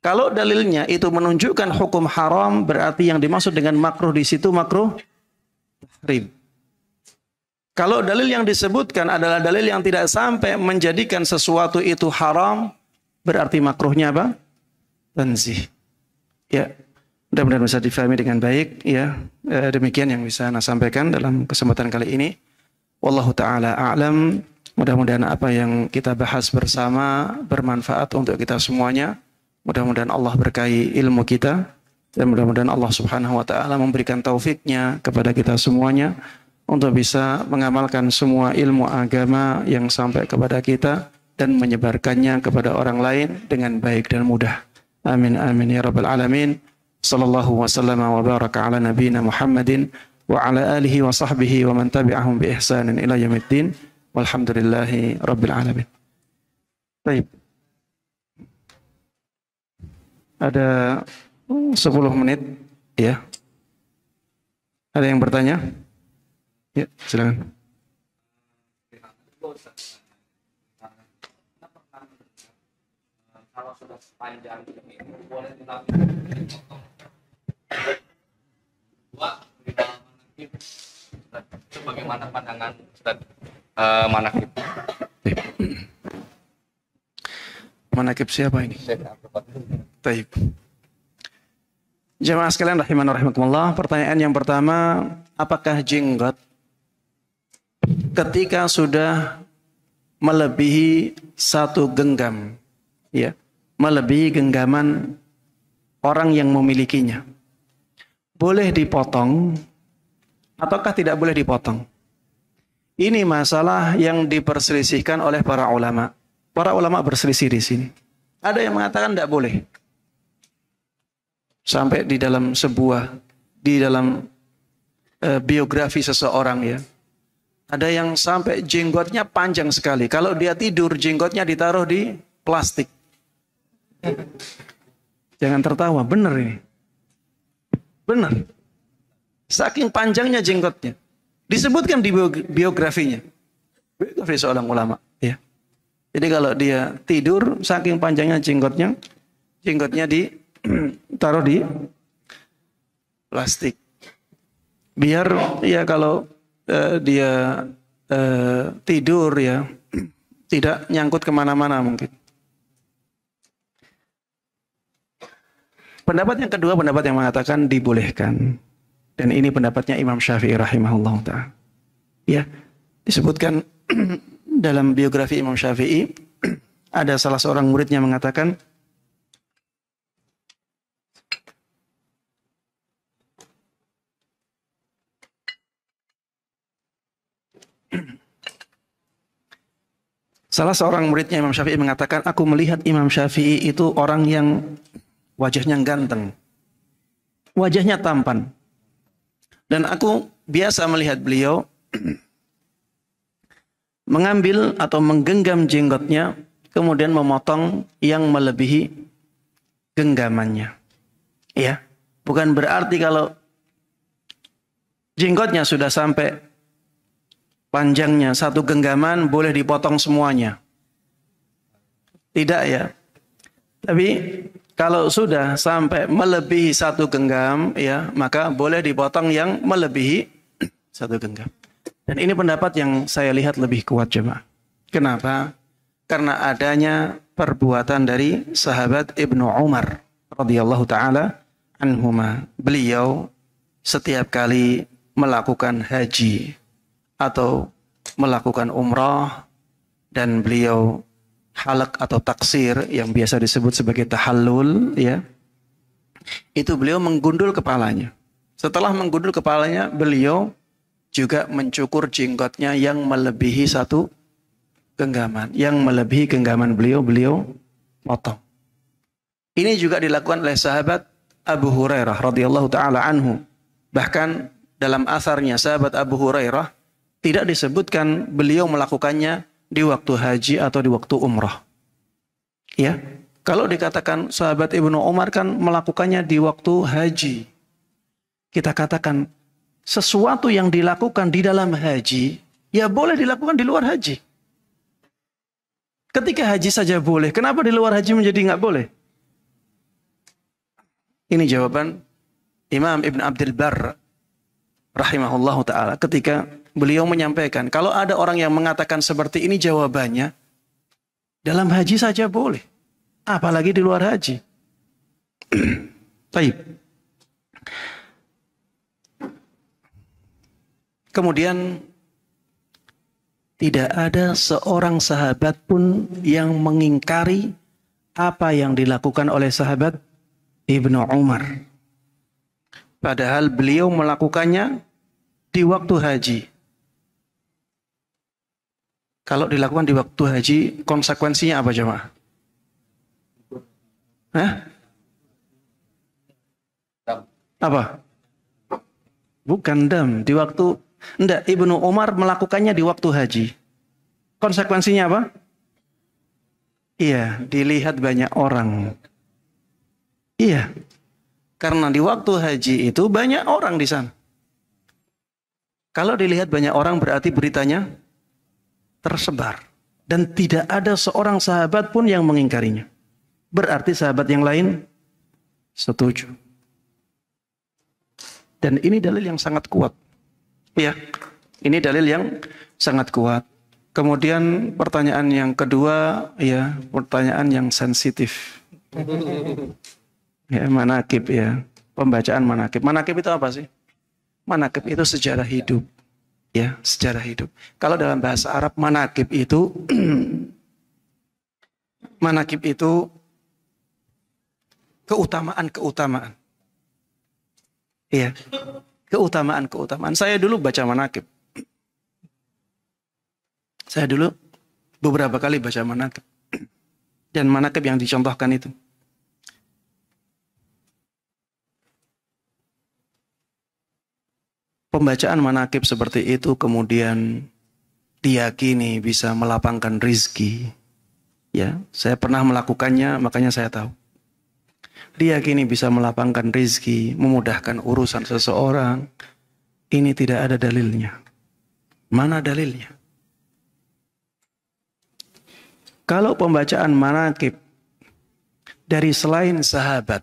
Kalau dalilnya itu menunjukkan hukum haram, berarti yang dimaksud dengan makruh di situ makruh tahrim. Kalau dalil yang disebutkan adalah dalil yang tidak sampai menjadikan sesuatu itu haram, berarti makruhnya apa? Tanzih. Ya, mudah-mudahan bisa difahami dengan baik. Ya, demikian yang bisa saya sampaikan dalam kesempatan kali ini. Wallahu taala a'lam. Mudah-mudahan apa yang kita bahas bersama bermanfaat untuk kita semuanya. Mudah-mudahan Allah berkahi ilmu kita dan mudah-mudahan Allah Subhanahu wa taala memberikan taufiknya kepada kita semuanya untuk bisa mengamalkan semua ilmu agama yang sampai kepada kita dan menyebarkannya kepada orang lain dengan baik dan mudah. Amin amin ya rabbal alamin. Sallallahu wasallam wa baraka ala nabiyyina Muhammadin wa ala alihi wa sahbihi wa man tabi'ahum bi ihsanin ila yaumiddin. Walhamdulillahi rabbil alamin. Baik. Ada 10 menit ya. Ada yang bertanya? Ya, silakan. Kalau sudah sepanjang ini boleh dilakukan. Itu bagaimana pandangan Ustaz manakib? Manakib siapa ini? Taib. Jemaah sekalian rahiman rahimakumullah, pertanyaan yang pertama, apakah jenggot ketika sudah melebihi satu genggam, ya, melebihi genggaman orang yang memilikinya, boleh dipotong ataukah tidak boleh dipotong? Ini masalah yang diperselisihkan oleh para ulama. Para ulama berselisih di sini. Ada yang mengatakan tidak boleh. Sampai di dalam biografi seseorang ya. Ada yang sampai jenggotnya panjang sekali. Kalau dia tidur, jenggotnya ditaruh di plastik. Jangan tertawa, benar ini. Benar. Saking panjangnya jenggotnya. Disebutkan di biografinya. Biografi seorang ulama. Ya. Jadi kalau dia tidur, saking panjangnya jenggotnya ditaruh di plastik. Biar ya kalau dia tidur ya tidak nyangkut kemana-mana mungkin. Pendapat yang kedua, pendapat yang mengatakan dibolehkan. Dan ini pendapatnya Imam Syafi'i rahimahullah ta'ala. Ya, disebutkan dalam biografi Imam Syafi'i, ada salah seorang muridnya mengatakan, salah seorang muridnya Imam Syafi'i mengatakan, aku melihat Imam Syafi'i itu orang yang wajahnya ganteng, wajahnya tampan. Dan aku biasa melihat beliau mengambil atau menggenggam jenggotnya, kemudian memotong yang melebihi genggamannya. Ya, bukan berarti kalau jenggotnya sudah sampai panjangnya satu genggaman boleh dipotong semuanya. Tidak ya. Tapi kalau sudah sampai melebihi satu genggam ya, maka boleh dipotong yang melebihi satu genggam. Dan ini pendapat yang saya lihat lebih kuat jemaah. Kenapa? Karena adanya perbuatan dari sahabat Ibnu Umar radhiyallahu taala anhuma. Beliau setiap kali melakukan haji atau melakukan umrah dan beliau halak atau taksir yang biasa disebut sebagai tahallul ya, itu beliau menggundul kepalanya. Setelah menggundul kepalanya, beliau juga mencukur jenggotnya yang melebihi satu genggaman, yang melebihi genggaman beliau potong. Ini juga dilakukan oleh sahabat Abu Hurairah radhiyallahu taala anhu. Bahkan dalam asarnya sahabat Abu Hurairah tidak disebutkan beliau melakukannya di waktu haji atau di waktu umrah. Ya, kalau dikatakan sahabat Ibnu Umar kan melakukannya di waktu haji. Kita katakan sesuatu yang dilakukan di dalam haji, ya boleh dilakukan di luar haji. Ketika haji saja boleh, kenapa di luar haji menjadi nggak boleh? Ini jawaban Imam Ibn Abdul Barr rahimahullahu ta'ala ketika beliau menyampaikan, kalau ada orang yang mengatakan seperti ini jawabannya, dalam haji saja boleh, apalagi di luar haji. Baik. Kemudian tidak ada seorang sahabat pun yang mengingkari apa yang dilakukan oleh sahabat Ibnu Umar. Padahal beliau melakukannya di waktu haji. Kalau dilakukan di waktu haji, konsekuensinya apa jemaah? Hah? Apa? Bukan dam. Di waktu, enggak, Ibnu Umar melakukannya di waktu haji. Konsekuensinya apa? Iya, dilihat banyak orang. Iya. Karena di waktu haji itu banyak orang di sana. Kalau dilihat banyak orang berarti beritanya tersebar. Dan tidak ada seorang sahabat pun yang mengingkarinya. Berarti sahabat yang lain setuju. Dan ini dalil yang sangat kuat. Ya, ini dalil yang sangat kuat. Kemudian pertanyaan yang kedua, ya, pertanyaan yang sensitif. Ya, manakib ya, pembacaan manakib. Manakib itu apa sih? Manakib itu sejarah hidup. Ya, sejarah hidup. Kalau dalam bahasa Arab manakib itu manakib itu keutamaan-keutamaan. Iya. Keutamaan-keutamaan. Saya dulu baca manakib. Saya dulu beberapa kali baca manakib. Dan manakib yang dicontohkan itu. pembacaan manakib seperti itu kemudian diyakini bisa melapangkan rizki. Ya, saya pernah melakukannya, makanya saya tahu. Diyakini bisa melapangkan rizki, memudahkan urusan seseorang. Ini tidak ada dalilnya. Mana dalilnya? Kalau pembacaan manakib dari selain sahabat,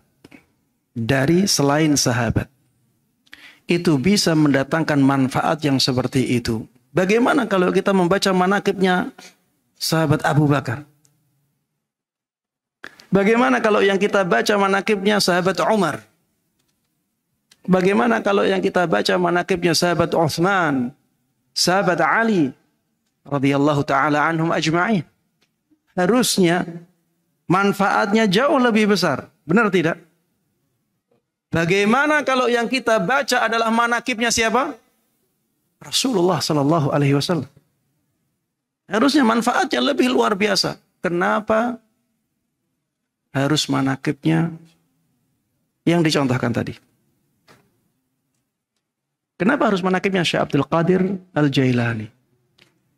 itu bisa mendatangkan manfaat yang seperti itu. Bagaimana kalau kita membaca manakibnya sahabat Abu Bakar? Bagaimana kalau yang kita baca manakibnya sahabat Umar? Bagaimana kalau yang kita baca manakibnya sahabat Utsman, sahabat Ali radhiyallahu taala anhum ajma'in? Harusnya manfaatnya jauh lebih besar. Benar tidak? Bagaimana kalau yang kita baca adalah manakibnya siapa? Rasulullah sallallahu alaihi wasallam. Harusnya manfaatnya lebih luar biasa. Kenapa harus manakibnya yang dicontohkan tadi? Kenapa harus manakibnya Syekh Abdul Qadir Al-Jailani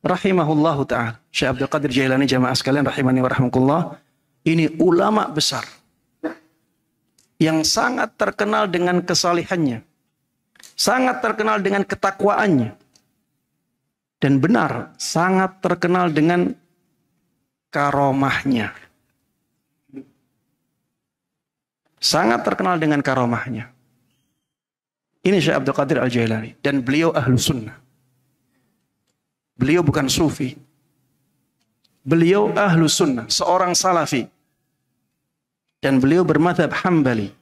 rahimahullahu ta'ala? Syekh Abdul Qadir Jailani, jamaah sekalian rahimani wa rahmatullah, ini ulama besar yang sangat terkenal dengan kesalihannya, sangat terkenal dengan ketakwaannya, dan benar sangat terkenal dengan karomahnya. Sangat terkenal dengan karomahnya. Ini Syekh Abdul Qadir Al-Jailani. Dan beliau ahlu sunnah. Beliau bukan sufi. Beliau ahlu sunnah. Seorang salafi. Dan beliau bermadhab Hambali.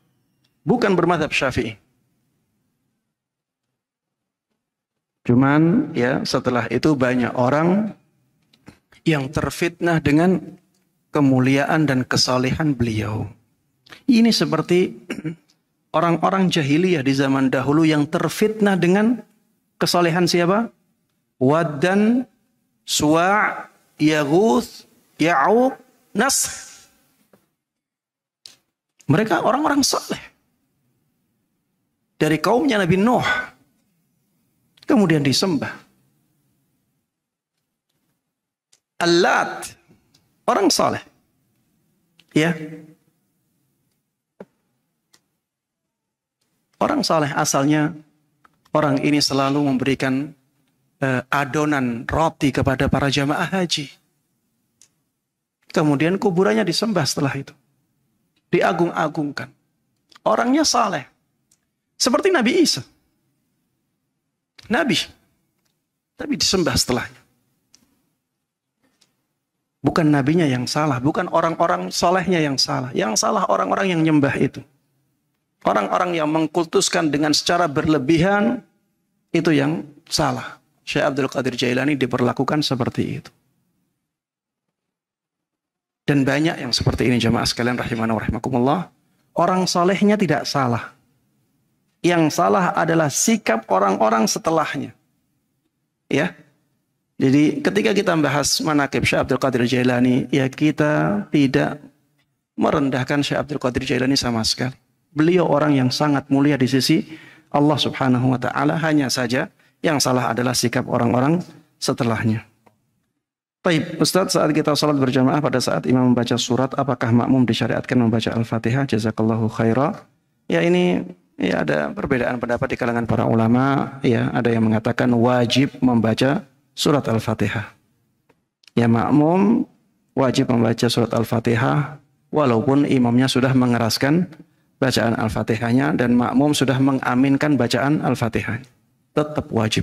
Bukan bermadhab Syafi'i. Cuman ya setelah itu banyak orang yang terfitnah dengan kemuliaan dan kesalehan beliau. Ini seperti orang-orang jahiliyah di zaman dahulu yang terfitnah dengan kesalehan siapa? Waddan, Suwa', Yaghuth, Ya'uq, Nasr. Mereka orang-orang saleh dari kaumnya Nabi Nuh. Kemudian disembah. Allat, orang saleh. Ya. Orang saleh asalnya, orang ini selalu memberikan adonan roti kepada para jamaah haji. Kemudian kuburannya disembah setelah itu. Diagung-agungkan. Orangnya saleh. Seperti Nabi Isa. Nabi. Tapi disembah setelahnya. Bukan nabinya yang salah. Bukan orang-orang salehnya yang salah. Yang salah orang-orang yang nyembah itu. Orang-orang yang mengkultuskan dengan secara berlebihan, itu yang salah. Syekh Abdul Qadir Jailani diperlakukan seperti itu. Dan banyak yang seperti ini jamaah sekalian rahimana wa rahimakumullah. Orang salehnya tidak salah. Yang salah adalah sikap orang-orang setelahnya. Ya. Jadi ketika kita membahas manaqib Syekh Abdul Qadir Jailani, ya kita tidak merendahkan Syekh Abdul Qadir Jailani sama sekali. Beliau orang yang sangat mulia di sisi Allah subhanahu wa ta'ala. Hanya saja yang salah adalah sikap orang-orang setelahnya. Baik, Ustaz, saat kita salat berjamaah pada saat imam membaca surat, apakah makmum disyariatkan membaca Al-Fatihah? Jazakallahu khaira. Ya, ini ya ada perbedaan pendapat di kalangan para ulama. Ya, ada yang mengatakan wajib membaca surat Al-Fatihah. Ya, makmum wajib membaca surat Al-Fatihah walaupun imamnya sudah mengeraskan bacaan Al-Fatihahnya dan makmum sudah mengaminkan bacaan Al-Fatihah. Tetap wajib.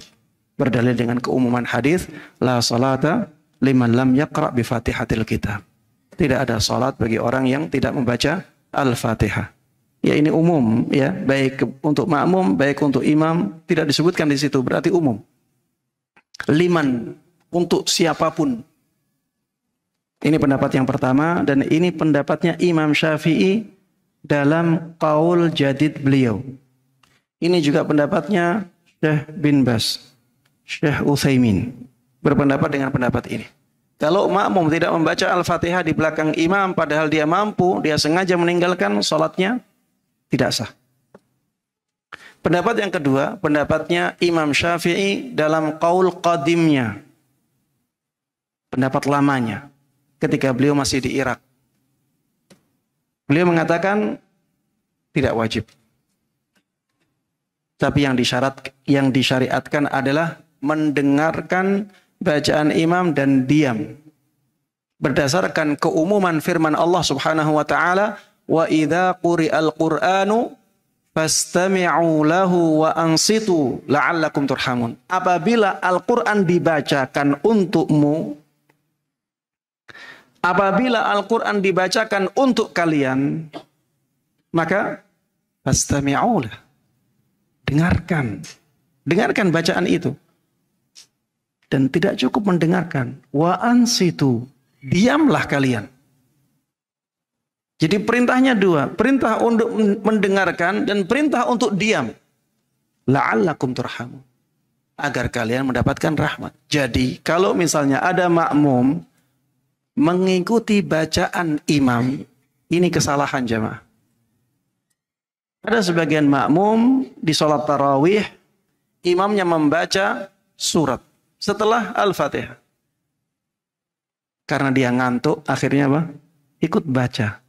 Berdalil dengan keumuman hadis, la salata liman lam yaqra bi Fatihatil Kitab. Tidak ada salat bagi orang yang tidak membaca Al-Fatihah. Ya, ini umum ya, baik untuk makmum, baik untuk imam, tidak disebutkan di situ, berarti umum. Liman, untuk siapapun. Ini pendapat yang pertama dan ini pendapatnya Imam Syafi'i dalam qaul jadid beliau. Ini juga pendapatnya Syekh bin Baz, Syekh Utsaimin berpendapat dengan pendapat ini. Kalau makmum tidak membaca Al-Fatihah di belakang imam padahal dia mampu, dia sengaja meninggalkan salatnya tidak sah. Pendapat yang kedua, pendapatnya Imam Syafi'i dalam qaul qadimnya. Pendapat lamanya ketika beliau masih di Irak. Beliau mengatakan tidak wajib. Tapi yang disyariatkan adalah mendengarkan bacaan imam dan diam. Berdasarkan keumuman firman Allah Subhanahu wa taala, "Wa idza quri'al Qur'anu fastami'u lahu wa ansitu la'allakum turhamun." Apabila Al-Qur'an dibacakan untukmu, apabila Al-Qur'an dibacakan untuk kalian, maka fastami'u lah. Dengarkan bacaan itu. Dan tidak cukup mendengarkan, wa ansitu, diamlah kalian. Jadi perintahnya dua, perintah untuk mendengarkan dan perintah untuk diam. La'allakum turhamun, agar kalian mendapatkan rahmat. Jadi kalau misalnya ada makmum mengikuti bacaan imam, ini kesalahan jamaah. Ada sebagian makmum di sholat tarawih, imamnya membaca surat setelah Al-Fatihah. Karena dia ngantuk, akhirnya apa? Ikut baca.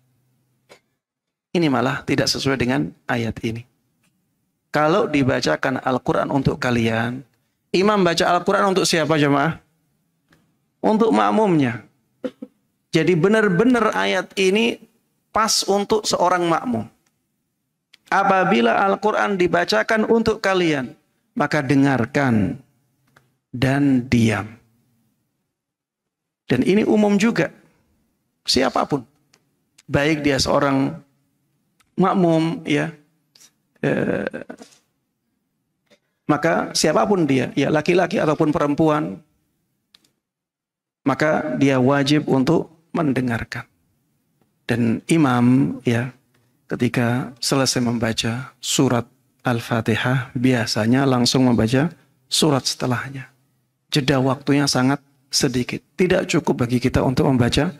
Ini malah tidak sesuai dengan ayat ini. Kalau dibacakan Al-Quran untuk kalian, imam baca Al-Quran untuk siapa jemaah? Untuk makmumnya. Jadi benar-benar ayat ini pas untuk seorang makmum. Apabila Al-Quran dibacakan untuk kalian, maka dengarkan dan diam. Dan ini umum juga. Siapapun. Baik dia seorang makmum, ya, maka siapapun dia, ya laki-laki ataupun perempuan, maka dia wajib untuk mendengarkan. Dan imam, ya, ketika selesai membaca surat Al-Fatihah, biasanya langsung membaca surat setelahnya. Jeda waktunya sangat sedikit. Tidak cukup bagi kita untuk membaca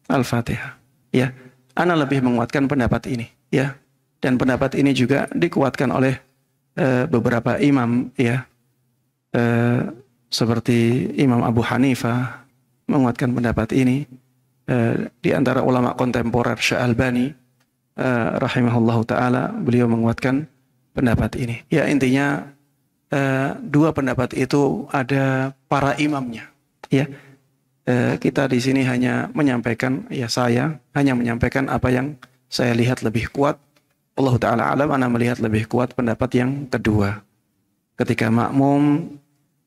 Al-Fatihah. Ya, ana lebih menguatkan pendapat ini. Ya, dan pendapat ini juga dikuatkan oleh beberapa imam. Ya, seperti Imam Abu Hanifah menguatkan pendapat ini. Di antara ulama kontemporer Syekh-Albani rahimahullahu taala, beliau menguatkan pendapat ini. Ya, intinya dua pendapat itu ada para imamnya. Ya, kita di sini hanya menyampaikan, ya saya hanya menyampaikan apa yang saya lihat lebih kuat. Allah taala alam, ana melihat lebih kuat pendapat yang kedua. Ketika makmum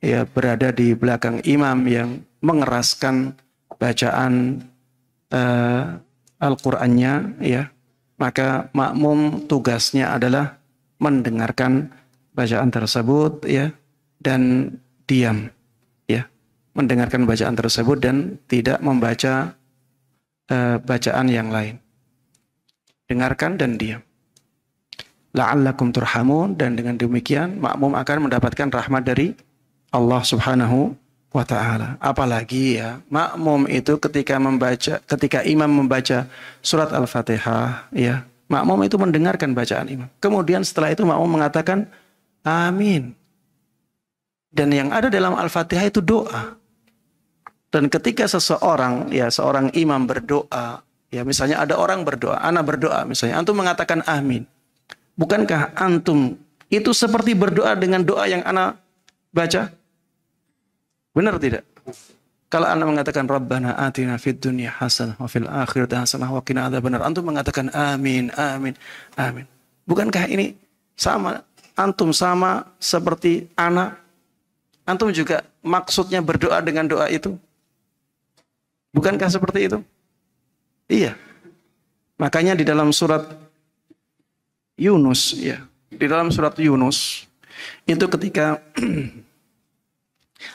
ya berada di belakang imam yang mengeraskan bacaan Al-Qur'annya, ya, maka makmum tugasnya adalah mendengarkan bacaan tersebut, ya, dan diam, ya, mendengarkan bacaan tersebut dan tidak membaca bacaan yang lain. Dengarkan dan diam. La'allakum turhamun, dan dengan demikian makmum akan mendapatkan rahmat dari Allah Subhanahu wa ta'ala. Apalagi ya, makmum itu ketika imam membaca surat Al-Fatihah, ya, makmum itu mendengarkan bacaan imam. Kemudian setelah itu makmum mengatakan amin. Dan yang ada dalam Al-Fatihah itu doa. Dan ketika seseorang, ya, seorang imam berdoa, ya, misalnya ada orang berdoa, ana berdoa misalnya, antum mengatakan amin. Bukankah antum itu seperti berdoa dengan doa yang ana baca? Benar tidak? Kalau anda mengatakan Rabbana atina fid dunya hasanah wa fil akhirati hasanah wa qina adzabannar, antum mengatakan amin, amin, amin. Bukankah ini sama, antum sama seperti ana? Antum juga maksudnya berdoa dengan doa itu? Bukankah seperti itu? Iya. Makanya di dalam surat Yunus, ya, di dalam surat Yunus itu ketika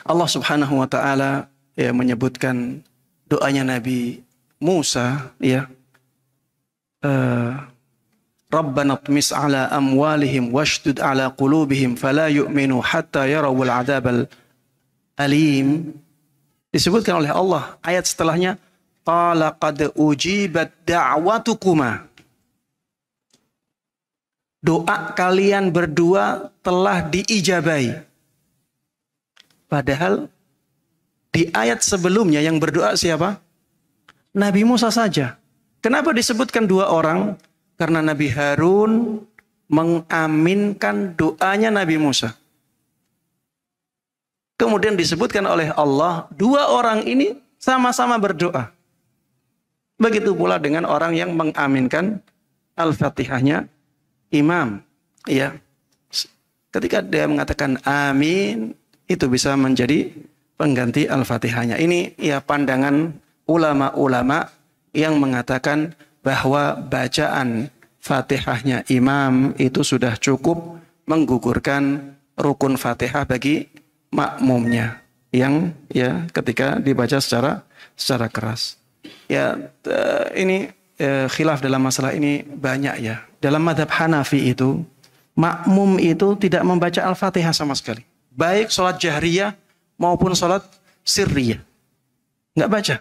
Allah Subhanahu wa taala, ya, menyebutkan doanya Nabi Musa, ya, Rabbana tmis ala amwalihim washdud ala qulubihim fala yu'minu hatta yarawul adzabal alim. Disebutkan oleh Allah ayat setelahnya, qala qad ujibat da'watukuma. doa kalian berdua telah diijabai. Padahal di ayat sebelumnya yang berdoa siapa? Nabi Musa saja. Kenapa disebutkan dua orang? Karena Nabi Harun mengaminkan doanya Nabi Musa. Kemudian disebutkan oleh Allah, dua orang ini sama-sama berdoa. Begitu pula dengan orang yang mengaminkan Al-Fatihahnya imam. Ya. Ketika dia mengatakan amin, itu bisa menjadi pengganti Al-Fatihahnya. Ini ya pandangan ulama-ulama yang mengatakan bahwa bacaan Fatihahnya imam itu sudah cukup menggugurkan rukun Fatihah bagi makmumnya yang ya ketika dibaca secara keras. Ya ini khilaf dalam masalah ini banyak ya. Dalam mazhab Hanafi itu makmum itu tidak membaca Al-Fatihah sama sekali. Baik sholat jahriyah maupun sholat sirriyah. Enggak baca.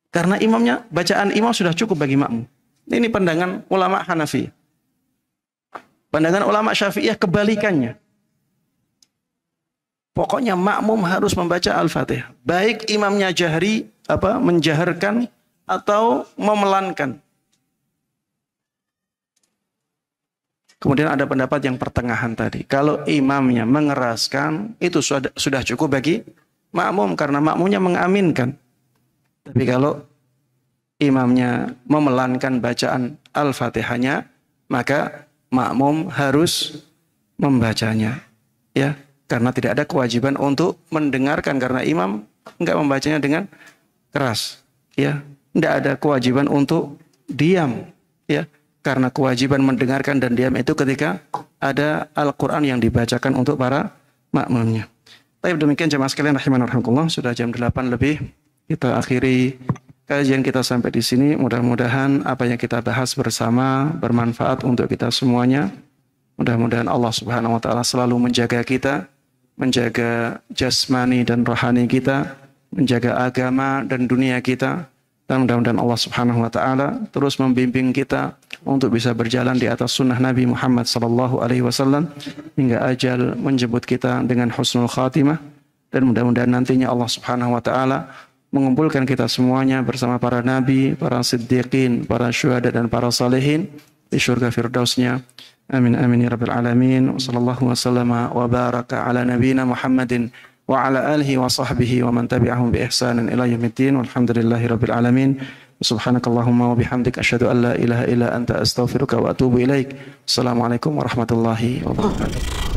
Karena imamnya, bacaan imam sudah cukup bagi makmum. Ini pandangan ulama Hanafi. Pandangan ulama Syafi'iyah kebalikannya. Pokoknya makmum harus membaca Al-Fatihah. Baik imamnya jahri, menjaharkan atau memelankan. Kemudian ada pendapat yang pertengahan tadi. Kalau imamnya mengeraskan, itu sudah cukup bagi makmum karena makmumnya mengaminkan. Tapi kalau imamnya memelankan bacaan Al-Fatihahnya, maka makmum harus membacanya. Ya, karena tidak ada kewajiban untuk mendengarkan karena imam enggak membacanya dengan keras. Ya, enggak ada kewajiban untuk diam. Ya, karena kewajiban mendengarkan dan diam itu ketika ada Al-Quran yang dibacakan untuk para makmumnya. Tapi demikian jemaah sekalian rahimanallahu rahimakumullah, sudah jam 8 lebih. Kita akhiri kajian kita sampai di sini. Mudah-mudahan apa yang kita bahas bersama bermanfaat untuk kita semuanya. Mudah-mudahan Allah Subhanahu wa taala selalu menjaga kita, menjaga jasmani dan rohani kita, menjaga agama dan dunia kita. Dan mudah-mudahan Allah Subhanahu wa taala terus membimbing kita untuk bisa berjalan di atas sunnah Nabi Muhammad sallallahu alaihi wasallam hingga ajal menjemput kita dengan husnul khatimah. Dan mudah-mudahan nantinya Allah Subhanahu wa taala mengumpulkan kita semuanya bersama para nabi, para siddiqin, para syuhada dan para salihin di surga firdausnya. Amin amin ya rabbil alamin. Wassallallahu wasallama wa baraka ala nabiyyina Muhammadin wa ala alihi wa sahbihi wa man tabi'ahum bi ihsanin ila yaumiddin. Walhamdulillahi rabbil alamin. Subhanakallahumma wa bihamdik asyhadu an la ilaha illa anta astaghfiruka wa atubu ilaik. Assalamualaikum warahmatullahi wabarakatuh.